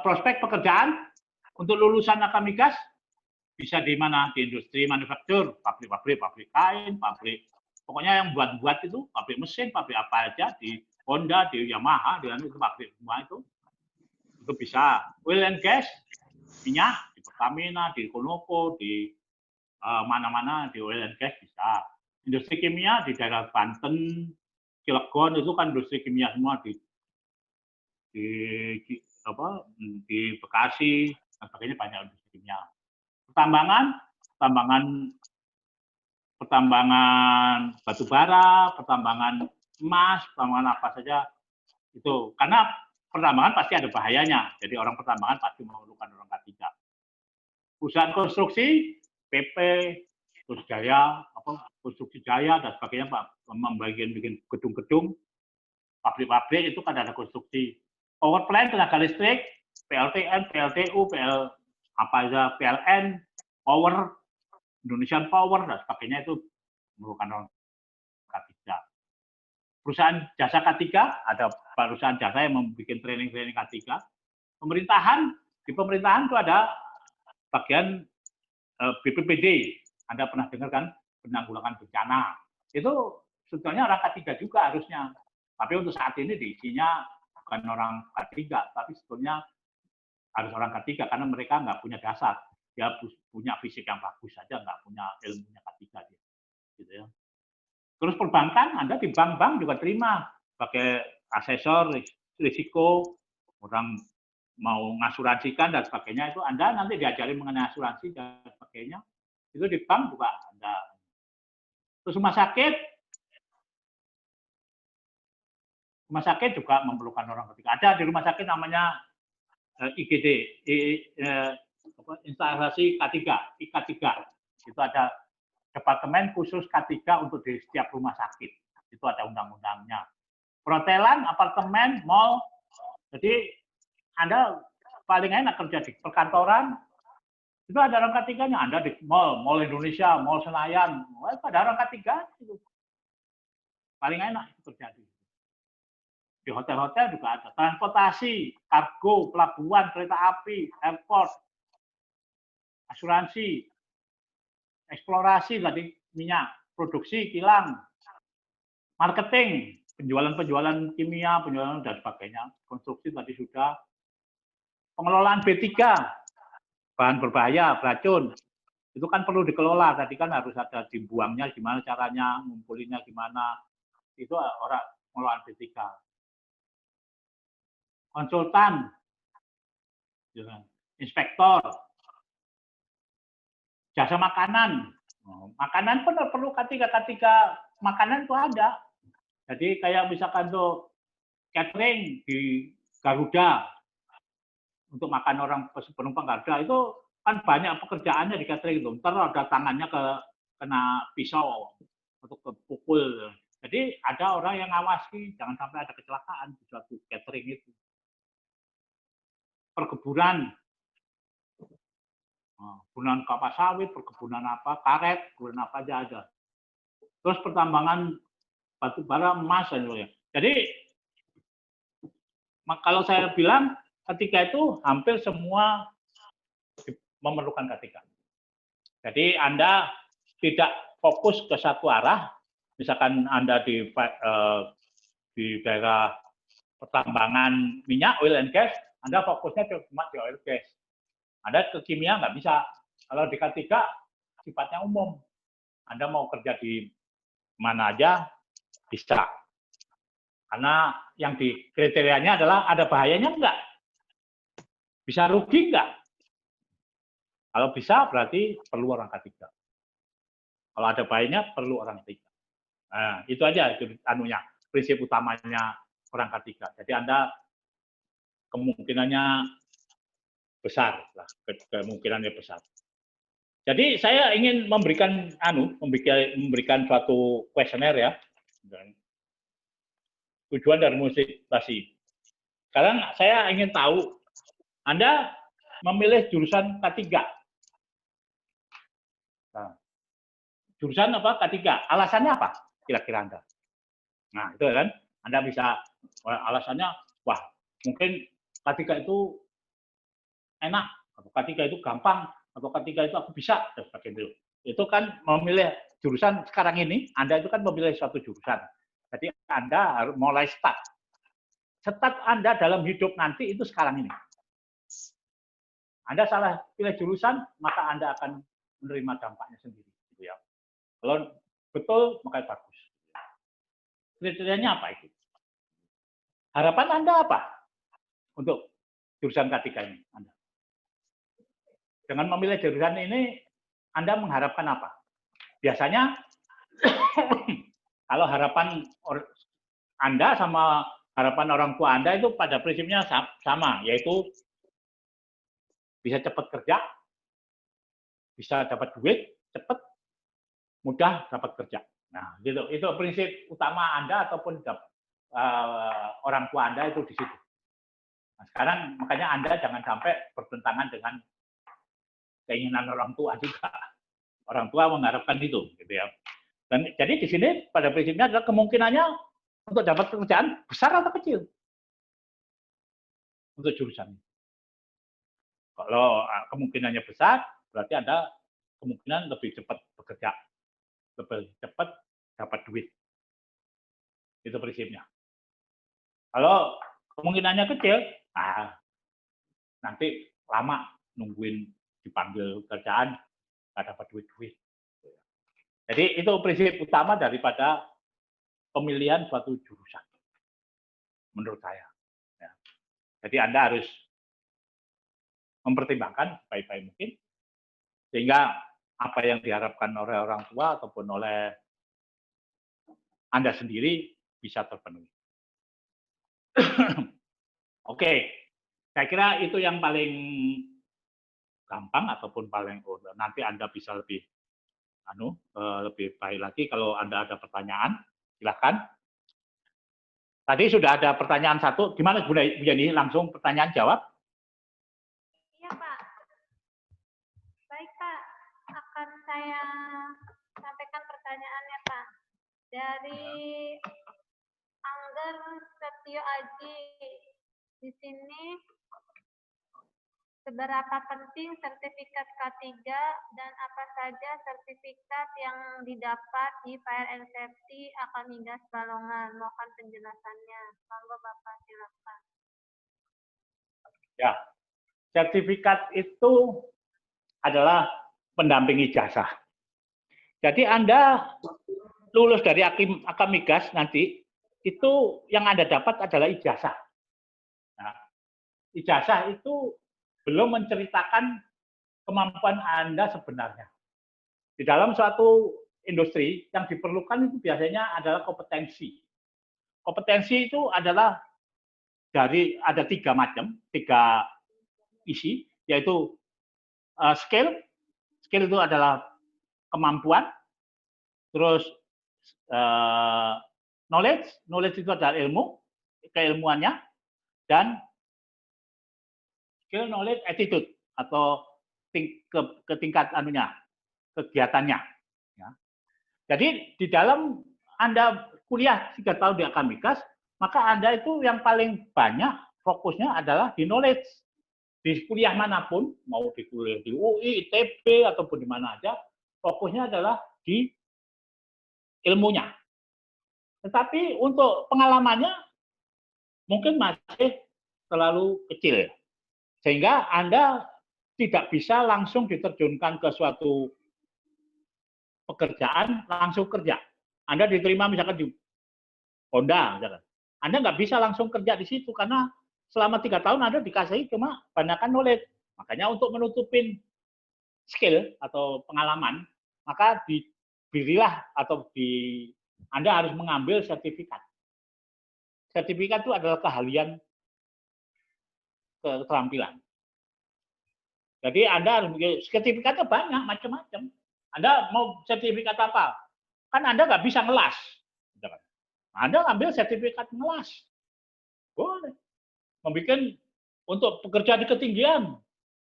prospek pekerjaan untuk lulusan akamigas bisa di mana? Di industri manufaktur, pabrik kain, pokoknya yang buat itu, pabrik mesin, pabrik apa aja, di Honda, di Yamaha, dengan itu pabrik semua itu bisa. Oil and gas, minyak, di Pertamina, di Conoco, di mana-mana di oil and gas bisa. Industri kimia di daerah Banten, Cilegon itu kan industri kimia semua di Bekasi dan sebagainya banyak industri kimia. Pertambangan batu bara, pertambangan emas, pertambangan apa saja itu. Karena pertambangan pasti ada bahayanya. Jadi orang pertambangan pasti memerlukan orang K3. Perusahaan konstruksi, PP, terus Jaya, konstruksi Jaya dan sebagainya, Pak, bikin gedung-gedung, pabrik-pabrik itu kan ada konstruksi. Power plant, tenaga listrik, PLTN, PLTU, PLN, Power, Indonesian Power dan sebagainya itu merupakan orang K3. Perusahaan jasa K3, ada perusahaan jasa yang membuat training-training K3. Di pemerintahan itu ada bagian BPBD. Anda pernah dengar kan, penanggulangan bencana. Itu sebetulnya orang K3 juga harusnya. Tapi untuk saat ini diisinya bukan orang K3, tapi sebetulnya harus orang K3 karena mereka nggak punya dasar. Dia punya fisik yang bagus saja, nggak punya ilmunya K3 dia. Gitu ya. Terus perbankan, Anda di bank-bank juga terima sebagai asesor risiko, orang mau ngasuransikan dan sebagainya, itu Anda nanti diajari mengenai asuransi dan sebagainya. Itu di bank juga Anda. Terus rumah sakit juga memerlukan orang ketiga. Ada di rumah sakit namanya IGD, instalasi K3, IK3. Itu ada departemen khusus K3 untuk di setiap rumah sakit. Itu ada undang-undangnya. Perhotelan, apartemen, mall. Jadi Anda paling enak kerja di perkantoran, itu ada orang K3-nya. Anda di mall Indonesia, mall Senayan, ada orang K3. Itu. Paling enak itu terjadi. Di hotel-hotel juga ada. Transportasi, kargo, pelabuhan, kereta api, airport, asuransi, eksplorasi tadi minyak, produksi, kilang, marketing, penjualan kimia, penjualan dan sebagainya, konstruksi tadi sudah, pengelolaan B3, bahan berbahaya, beracun, itu kan perlu dikelola, tadi kan harus ada dibuangnya gimana caranya, ngumpulinnya gimana, itu orang pengelolaan B3. Konsultan, inspektor, jasa makanan, makanan pun perlu K3 makanan itu ada. Jadi kayak misalkan tuh catering di Garuda untuk makan orang penumpang Garuda itu kan banyak pekerjaannya di catering itu. Ntar ada tangannya kena pisau untuk kepukul. Jadi ada orang yang ngawasi jangan sampai ada kecelakaan di suatu catering itu. Perkebunan, perkebunan kelapa sawit, perkebunan apa, karet, perkebunan apa aja ada. Terus pertambangan batu bara, emas, dan sebagainya. Jadi kalau saya bilang ketika itu hampir semua memerlukan K3. Jadi Anda tidak fokus ke satu arah, misalkan Anda di daerah pertambangan minyak, oil and gas, Anda fokusnya cuma di oil and gas. Anda ke kimia nggak bisa. Kalau di K3 sifatnya umum. Anda mau kerja di mana aja bisa. Karena yang di kriterianya adalah ada bahayanya enggak? Bisa rugi enggak? Kalau bisa berarti perlu orang K3. Kalau ada bahayanya perlu orang K3. Nah, itu aja itu prinsip utamanya orang K3. Jadi Anda kemungkinannya besar lah, kemungkinannya besar. Jadi saya ingin memberikan suatu kuesioner ya. Tujuan dari motivasi. Sekarang saya ingin tahu, Anda memilih jurusan K3. Nah, jurusan apa? K3. Alasannya apa? Kira-kira Anda. Nah, itu kan. Anda bisa, alasannya, wah, mungkin K3 itu enak, atau K3 itu gampang, atau K3 itu aku bisa, dan sebagainya. Itu kan memilih jurusan sekarang ini, Anda itu kan memilih suatu jurusan. Jadi Anda harus mulai start. Start Anda dalam hidup nanti itu sekarang ini. Anda salah pilih jurusan, maka Anda akan menerima dampaknya sendiri. Gitu ya. Kalau betul, maka bagus. Kriterianya apa itu? Harapan Anda apa untuk jurusan K3 ini? Anda? Dengan memilih jurusan ini, Anda mengharapkan apa? Biasanya, kalau harapan Anda sama harapan orang tua Anda itu pada prinsipnya sama, yaitu bisa cepat kerja, bisa dapat duit, cepat, mudah dapat kerja. Nah, gitu. Itu prinsip utama Anda ataupun orang tua Anda itu di situ. Nah, sekarang makanya Anda jangan sampai bertentangan dengan keinginan orang tua juga. Orang tua mengharapkan itu, gitu ya. Dan jadi di sini pada prinsipnya adalah kemungkinannya untuk dapat pekerjaan besar atau kecil untuk jurusan. Kalau kemungkinannya besar, berarti Anda kemungkinan lebih cepat bekerja, lebih cepat dapat duit. Itu prinsipnya. Kalau kemungkinannya kecil, nanti lama nungguin dipanggil kerjaan, nggak dapat duit-duit. Jadi itu prinsip utama daripada pemilihan suatu jurusan, menurut saya. Ya. Jadi Anda harus mempertimbangkan baik-baik mungkin, sehingga apa yang diharapkan oleh orang tua ataupun oleh Anda sendiri bisa terpenuhi. Oke, saya kira itu yang paling gampang ataupun paling nanti Anda bisa lebih lebih baik lagi kalau Anda ada pertanyaan, silakan. Tadi sudah ada pertanyaan satu, gimana Bu Yani? Langsung pertanyaan jawab? Iya Pak. Baik Pak, akan saya sampaikan pertanyaannya Pak. Dari Angger Setio Aji, di sini seberapa penting sertifikat K3 dan apa saja sertifikat yang didapat di Fire and Safety Akamigas Balongan? Mohon penjelasannya. Monggo Bapak silakan. Ya, sertifikat itu adalah pendamping ijazah. Jadi Anda lulus dari Akamigas nanti, itu yang Anda dapat adalah ijazah. Nah, ijazah itu belum menceritakan kemampuan Anda sebenarnya. Di dalam suatu industri yang diperlukan itu biasanya adalah kompetensi. Kompetensi itu adalah ada 3 macam, 3 isi, yaitu skill. Skill itu adalah kemampuan, terus knowledge itu adalah ilmu, keilmuannya, dan skill, knowledge, attitude atau ke tingkat kegiatannya. Ya. Jadi di dalam Anda kuliah 3 tahun di Akamigas, maka Anda itu yang paling banyak fokusnya adalah di knowledge. Di kuliah manapun, mau di kuliah di UI, ITB, ataupun di mana aja, fokusnya adalah di ilmunya. Tetapi untuk pengalamannya mungkin masih terlalu kecil. Sehingga Anda tidak bisa langsung diterjunkan ke suatu pekerjaan, langsung kerja. Anda diterima misalkan di Honda, misalkan. Anda nggak bisa langsung kerja di situ, karena selama 3 tahun Anda dikasih cuma banyakkan knowledge. Makanya untuk menutupin skill atau pengalaman, maka diberilah atau Anda harus mengambil sertifikat. Sertifikat itu adalah keahlian, keterampilan. Jadi Anda harus sertifikatnya banyak, macam-macam. Anda mau sertifikat apa? Kan Anda nggak bisa ngelas. Anda ambil sertifikat ngelas. Boleh. Membuat untuk pekerja di ketinggian.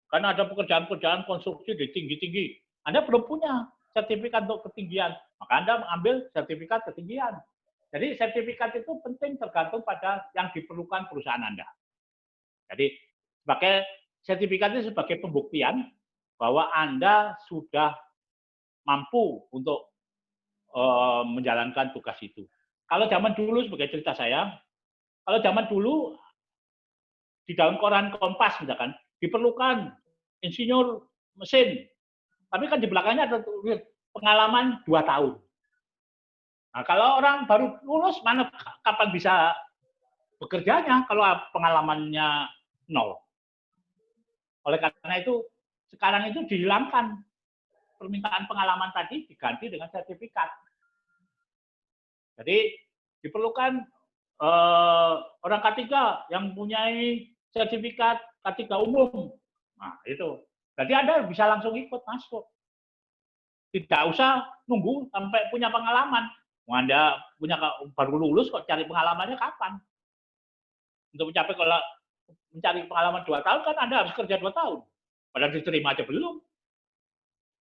Karena ada pekerjaan-pekerjaan konstruksi di tinggi-tinggi. Anda belum punya sertifikat untuk ketinggian. Maka Anda mengambil sertifikat ketinggian. Jadi sertifikat itu penting tergantung pada yang diperlukan perusahaan Anda. Jadi sebagai sertifikat itu sebagai pembuktian bahwa Anda sudah mampu untuk menjalankan tugas itu. Kalau zaman dulu sebagai cerita saya, kalau zaman dulu di dalam koran Kompas misalkan diperlukan insinyur mesin, tapi kan di belakangnya ada pengalaman 2 tahun. Nah, kalau orang baru lulus mana kapan bisa bekerjanya kalau pengalamannya nol. Oleh karena itu sekarang itu dihilangkan permintaan pengalaman tadi diganti dengan sertifikat. Jadi diperlukan orang K3 yang mempunyai sertifikat K3 umum. Nah, itu. Jadi Anda bisa langsung ikut masuk. Tidak usah nunggu sampai punya pengalaman. Anda punya baru lulus kok cari pengalamannya kapan? Untuk mencari pengalaman 2 tahun kan Anda harus kerja 2 tahun. Padahal diterima aja belum.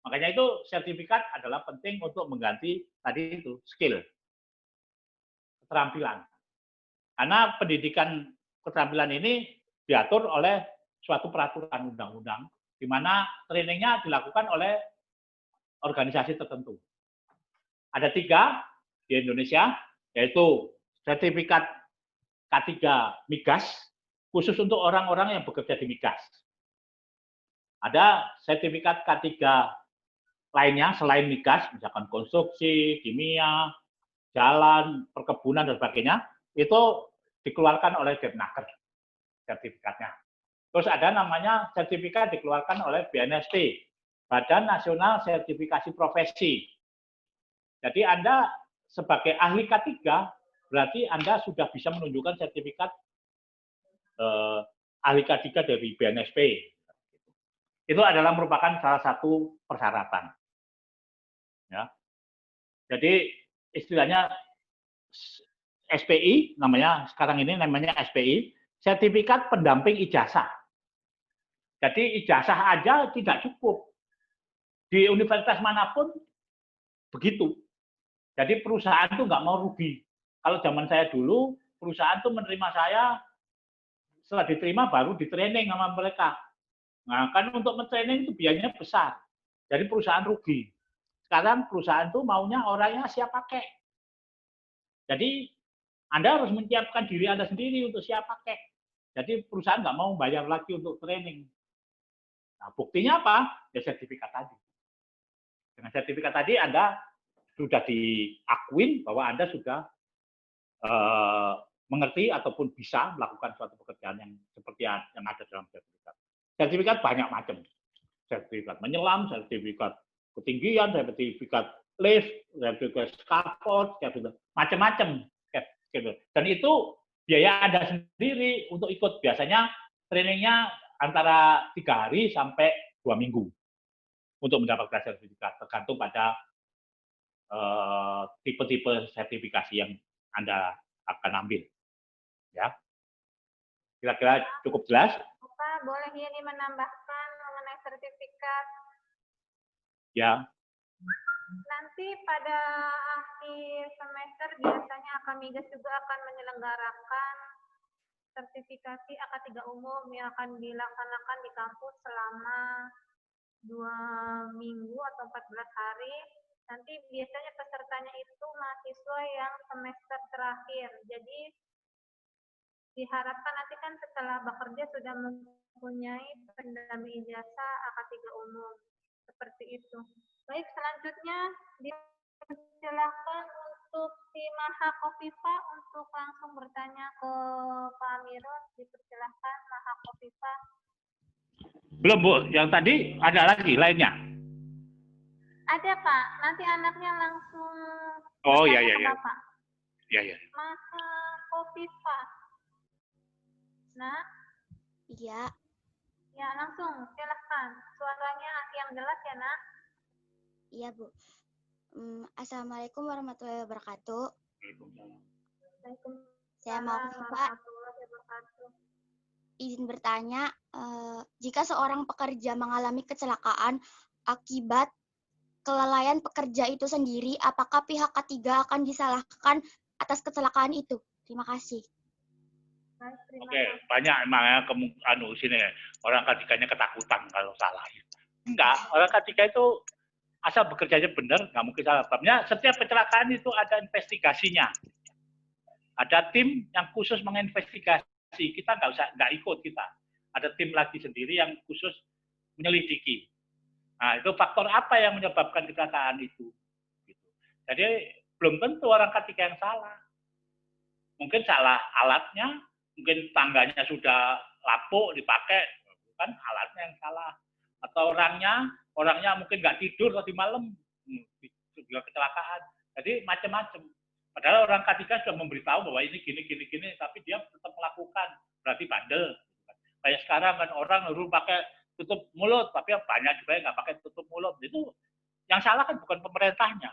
Makanya itu sertifikat adalah penting untuk mengganti tadi itu skill, keterampilan. Karena pendidikan keterampilan ini diatur oleh suatu peraturan undang-undang, di mana trainingnya dilakukan oleh organisasi tertentu. Ada 3 di Indonesia, yaitu sertifikat K3 Migas, khusus untuk orang-orang yang bekerja di migas. Ada sertifikat K3 lainnya selain migas, misalkan konstruksi, kimia, jalan, perkebunan, dan sebagainya, itu dikeluarkan oleh Depnaker sertifikatnya. Terus ada namanya sertifikat dikeluarkan oleh BNSP, Badan Nasional Sertifikasi Profesi. Jadi Anda sebagai ahli K3, berarti Anda sudah bisa menunjukkan sertifikat ahli K3 dari BNSP. Itu adalah merupakan salah satu persyaratan. Ya. Jadi istilahnya SPI, namanya sekarang ini namanya SPI, sertifikat pendamping ijazah. Jadi ijazah aja tidak cukup. Di universitas manapun begitu. Jadi perusahaan itu nggak mau rugi. Kalau zaman saya dulu, perusahaan tuh menerima saya, setelah diterima baru di-training sama mereka. Nah, kan untuk men-training itu biayanya besar. Jadi perusahaan rugi. Sekarang perusahaan tuh maunya orangnya siap pakai. Jadi Anda harus menyiapkan diri Anda sendiri untuk siap pakai. Jadi perusahaan nggak mau bayar lagi untuk training. Nah, buktinya apa? Ya sertifikat tadi. Dengan sertifikat tadi Anda sudah diakuin bahwa Anda sudah mengerti ataupun bisa melakukan suatu pekerjaan yang seperti yang ada dalam sertifikat. Sertifikat banyak macam. Sertifikat menyelam, sertifikat ketinggian, sertifikat lift, sertifikat scaffold, macam-macam. Dan itu biaya Anda sendiri untuk ikut. Biasanya trainingnya antara 3 hari sampai 2 minggu untuk mendapatkan sertifikat, tergantung pada tipe-tipe sertifikasi yang Anda akan ambil. Ya, kira-kira cukup jelas? Pak, boleh ini menambahkan mengenai sertifikat? Ya. Nanti pada akhir semester biasanya Akamigas juga akan menyelenggarakan sertifikasi AK3 umum yang akan dilaksanakan di kampus selama 2 minggu atau 14 hari. Nanti biasanya pesertanya itu mahasiswa yang semester terakhir. Jadi diharapkan nanti kan setelah bekerja sudah mempunyai pendamping ijazah AK3 umum. Seperti itu. Baik, selanjutnya dipersilakan untuk si Maha Kofifa untuk langsung bertanya ke Pak Amirul. Dipersilakan Maha Kofifa. Belum, Bu. Yang tadi ada lagi lainnya? Ada, Pak. Nanti anaknya langsung oh bertanya iya, ke iya. Bapak. Iya, iya. Maha Kofifa. Nah. Iya. Ya, langsung. Silahkan. Suaranya yang jelas ya, Nak? Iya, Bu. Assalamualaikum warahmatullahi wabarakatuh. Saya mau Pak izin bertanya, jika seorang pekerja mengalami kecelakaan akibat kelalaian pekerja itu sendiri, apakah pihak ketiga akan disalahkan atas kecelakaan itu? Terima kasih. Baik, terima Oke, kasih. banyak emangnya sini orang ketiganya ketakutan kalau salah. Enggak, orang ketiga itu asal bekerjanya benar, nggak mungkin salah. Sebabnya setiap kecelakaan itu ada investigasinya. Ada tim yang khusus menginvestigasi. Kita nggak ikut kita. Ada tim lagi sendiri yang khusus menyelidiki. Nah, itu faktor apa yang menyebabkan kecelakaan itu. Gitu. Jadi belum tentu orang ketiga yang salah. Mungkin salah alatnya, mungkin tangganya sudah lapuk dipakai, kan alatnya yang salah. Atau orangnya mungkin nggak tidur tadi malam, juga kecelakaan. Jadi macam-macam. Padahal orang ketiga sudah memberitahu bahwa ini gini, tapi dia tetap melakukan. Berarti bandel. Kayak sekarang kan orang harus pakai tutup mulut, tapi banyak juga yang nggak pakai tutup mulut. Itu yang salah kan bukan pemerintahnya.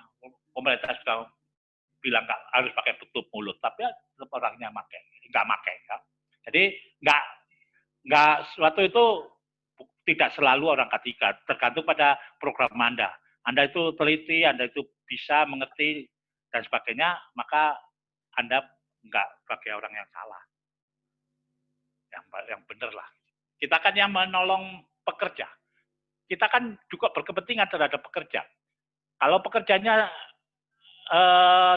Pemerintah sudah bilang nggak harus pakai tutup mulut, tapi tetap orangnya nggak pakai. Ya. Jadi nggak suatu itu tidak selalu orang ketiga, tergantung pada program Anda. Anda itu teliti, Anda itu bisa mengerti dan sebagainya, maka Anda nggak sebagai orang yang salah, yang benar lah. Kita kan yang menolong pekerja, kita kan juga berkepentingan terhadap pekerja. Kalau pekerjanya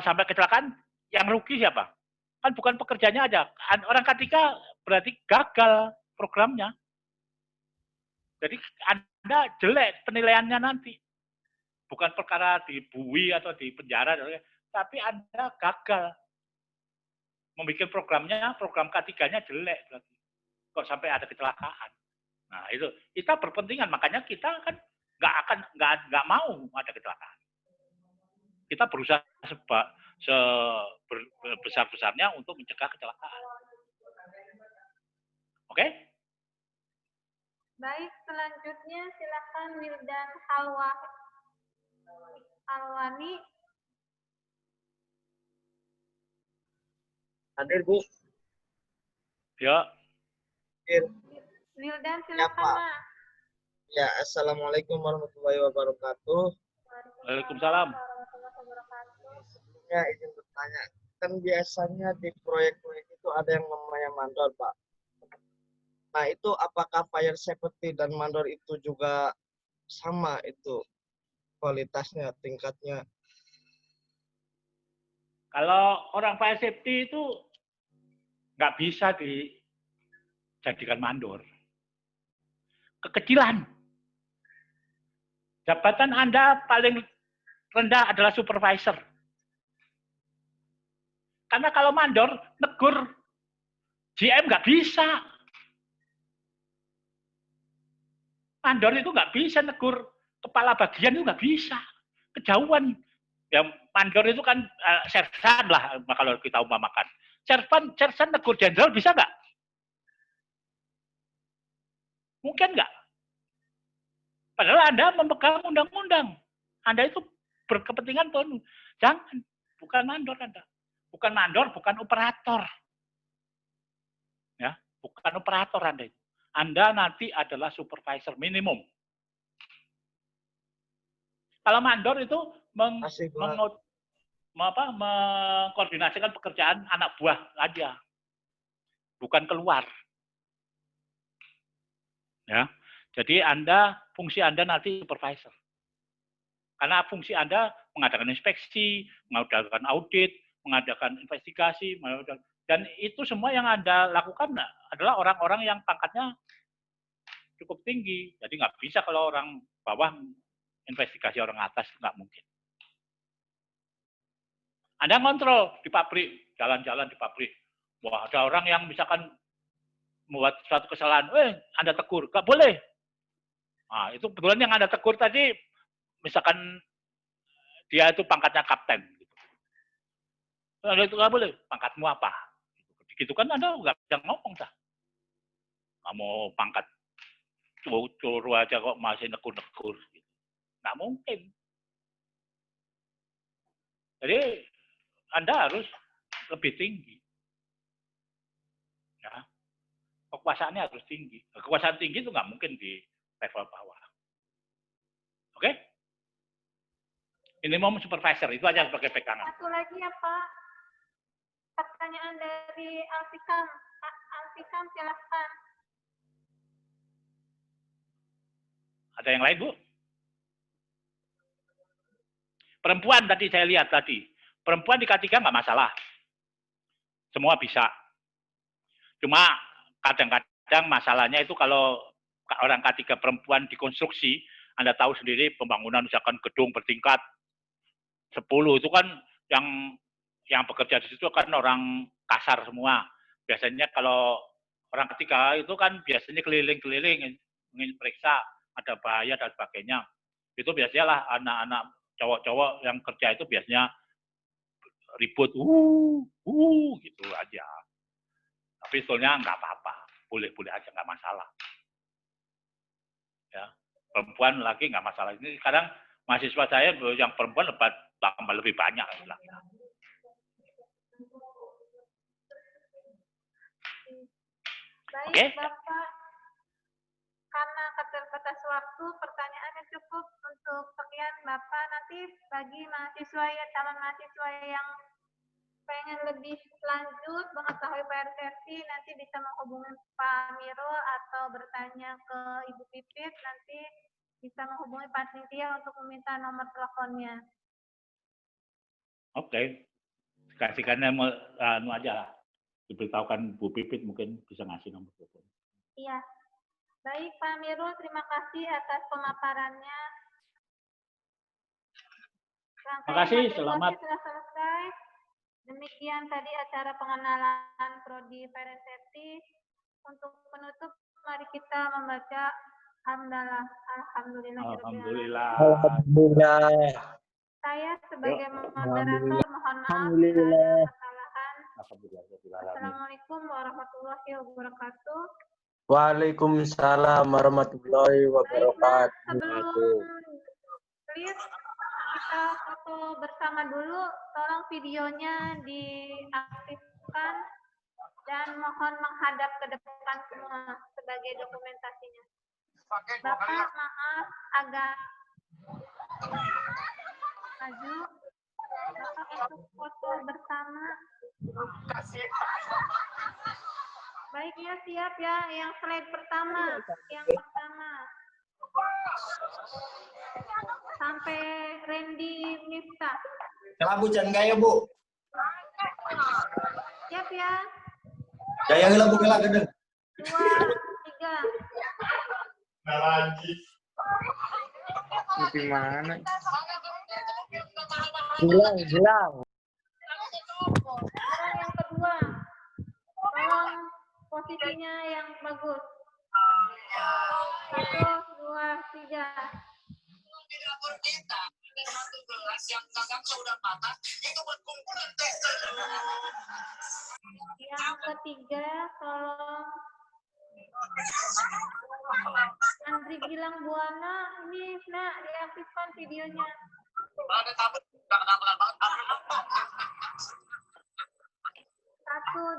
sampai kecelakaan, yang rugi siapa? Kan bukan pekerjanya aja. Orang ketiga berarti gagal programnya. Jadi Anda jelek penilaiannya nanti. Bukan perkara dibui atau di penjara, tapi Anda gagal. Membuat program ketiganya jelek berarti. Kok sampai ada kecelakaan. Nah, itu kita berpentingan, makanya kita kan nggak mau ada kecelakaan. Kita berusaha sebesar-besarnya untuk mencegah kecelakaan. Oke? Baik, selanjutnya silakan Wildan Alwani. Hadir, Bu. Ya. Wildan, Ya, silakan, Pak. Pak. Ya, Assalamualaikum warahmatullahi wabarakatuh. Waalaikumsalam. Sebelumnya izin bertanya, kan biasanya di proyek-proyek itu ada yang namanya mandor, Pak. Nah, itu apakah fire safety dan mandor itu juga sama itu kualitasnya, tingkatnya? Kalau orang fire safety itu nggak bisa dijadikan mandor. Kekecilan. Jabatan Anda paling rendah adalah supervisor. Karena kalau mandor, negur GM nggak bisa. Mandor itu nggak bisa negur kepala bagian itu nggak bisa. Kejauhan. Yang mandor itu kan sersan lah kalau kita umpamakan. Sersan negur jenderal bisa nggak? Mungkin nggak. Padahal Anda memegang undang-undang. Anda itu berkepentingan penuh. Jangan. Bukan mandor Anda. Bukan mandor, bukan operator. Ya, bukan operator Anda itu. Anda nanti adalah supervisor minimum. Kalau mandor itu mengkoordinasikan pekerjaan anak buah aja. Bukan keluar. Ya. Jadi fungsi Anda nanti supervisor. Karena fungsi Anda mengadakan inspeksi, mengadakan audit, mengadakan investigasi, dan itu semua yang Anda lakukan adalah orang-orang yang pangkatnya cukup tinggi. Jadi nggak bisa kalau orang bawah investigasi orang atas, nggak mungkin. Anda ngontrol di pabrik, jalan-jalan di pabrik. Wah, ada orang yang misalkan membuat suatu kesalahan, Anda tegur, nggak boleh. Nah, itu kebetulan yang Anda tegur tadi, misalkan dia itu pangkatnya kapten. Anda itu nggak boleh, pangkatmu apa? Gitu kan Anda nggak bisa ngomong dah. Kamu pangkat curu aja kok masih negur-negur. Nggak mungkin. Jadi Anda harus lebih tinggi. Ya. Kekuasaannya harus tinggi. Kekuasaan tinggi itu nggak mungkin di level bawah. Oke? Minimum supervisor, itu aja sebagai pegangan. Satu lagi ya Pak. pertanyaan dari Alfikam. Alfikam, silahkan. Ada yang lain, Bu? Perempuan tadi saya lihat tadi. Perempuan di K3 nggak masalah. Semua bisa. Cuma kadang-kadang masalahnya itu kalau orang K3 perempuan dikonstruksi, Anda tahu sendiri pembangunan misalkan gedung bertingkat 10 itu kan yang bekerja di situ kan orang kasar semua. Biasanya kalau orang ketiga itu kan biasanya keliling-keliling ingin periksa ada bahaya dan sebagainya. Itu biasanya lah anak-anak cowok-cowok yang kerja itu biasanya ribut, gitu aja. Tapi sebetulnya nggak apa-apa, boleh-boleh aja, nggak masalah. Ya, perempuan lagi nggak masalah. Ini kadang mahasiswa saya yang perempuan tambah lebih banyak. Baik, Oke. Bapak. Karena keterbatas waktu, pertanyaannya cukup untuk sekian Bapak. Nanti bagi mahasiswa calon mahasiswa yang pengen lebih lanjut mengetahui PRSFT, nanti bisa menghubungi Pak Mirul atau bertanya ke Ibu Pipit, nanti bisa menghubungi panitia untuk meminta nomor teleponnya. Oke. Kasihkannya aja lah. Diberitahukan Bu Pipit mungkin bisa ngasih nomor telepon. Iya. Baik, Pak Mirul, terima kasih atas pemaparannya. Terima kasih, selamat. Sudah selesai. Demikian tadi acara pengenalan Prodi PRSFT. Untuk penutup, mari kita membaca Alhamdulillah. Alhamdulillah. Saya sebagai moderator mohon maaf bila ada kesalahan. Assalamualaikum warahmatullahi wabarakatuh. Waalaikumsalam warahmatullahi wabarakatuh. Sebelum please kita foto bersama dulu, tolong videonya diaktifkan dan mohon menghadap ke depan semua sebagai dokumentasinya. Bapak maaf agak maju. Bapak untuk foto bersama. Baik ya, siap ya. Yang slide pertama, sampai Randy Miftah. Kalau Bu jangan gaya Bu. Siap ya. Gaya gila Bu gila gede. 2, 3. Gimana? Hilang. Sekarang yang kedua. Tolong posisinya yang bagus. 1, 2, 3. Yang ketiga, tolong Andri Gilang Buana, ini nak diaktifkan videonya. 1,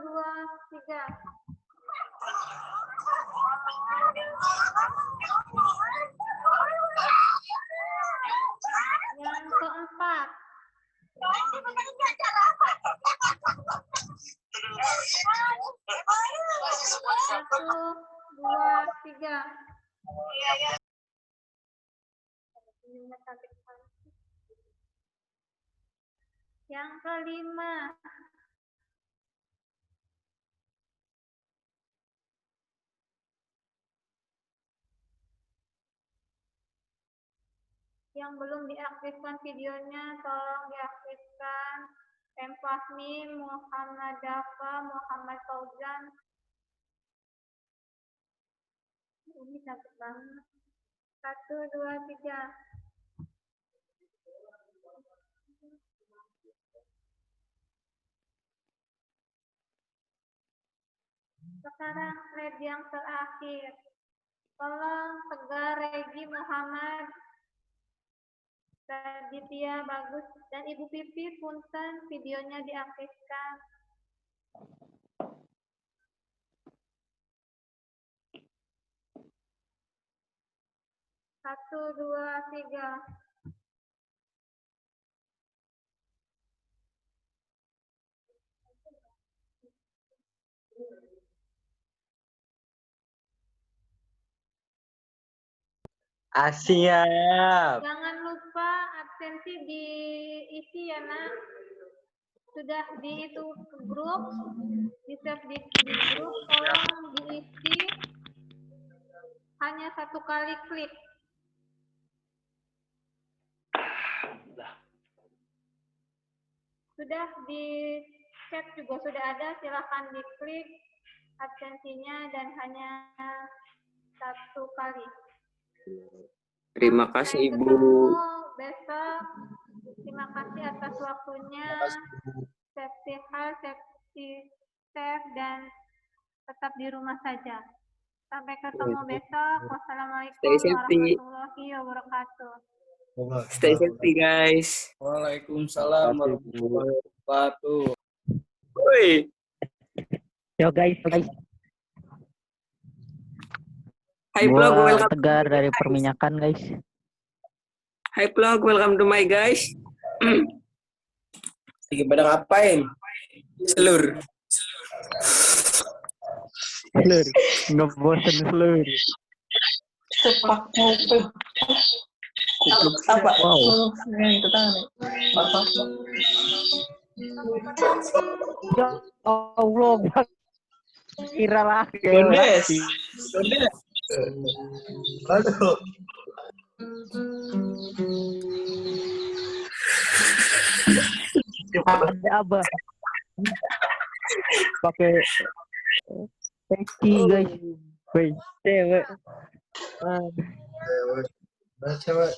2, 3. Yang keempat. 1, 2, 3. Yang kelima. Yang belum diaktifkan videonya, tolong diaktifkan. M. Fahmi, Muhammad Dafa, Muhammad Fauzan. Ini sakit banget. 1, 2, 3. Sekarang slide yang terakhir. Tolong Tegar Regi Muhammad, Raditya Bagus, dan Ibu Pipi punten videonya diaktifkan. 1, 2, 3. Siap. Jangan lupa absensi diisi ya nak. Sudah di itu ke grup, di save di grup, tolong diisi hanya 1 kali klik. Sudah di chat juga sudah ada, silahkan diklik absensinya dan hanya 1 kali. Terima kasih Sampai Ibu. ketemu besok. Terima kasih atas waktunya. Safety health, safety safe, dan tetap di rumah saja. Sampai ketemu besok. Wassalamualaikum Stay safety. warahmatullahi wabarakatuh. Stay safety guys. Waalaikumsalam warahmatullahi wabarakatuh. Woi. Yo guys. Hi vlog, Gua welcome. Tegar dari Perminyakan guys. Hi vlog, welcome to my guys. Lagi pada ngapain? Selur. Slur, ngebosen slur. Sepak ngopi. Apa? Wow. Itu tadi. Ya Allah, kira lagi. Godes. Aduh. Ada apa? Pakai peci guys. Woi, cewek. Cewek.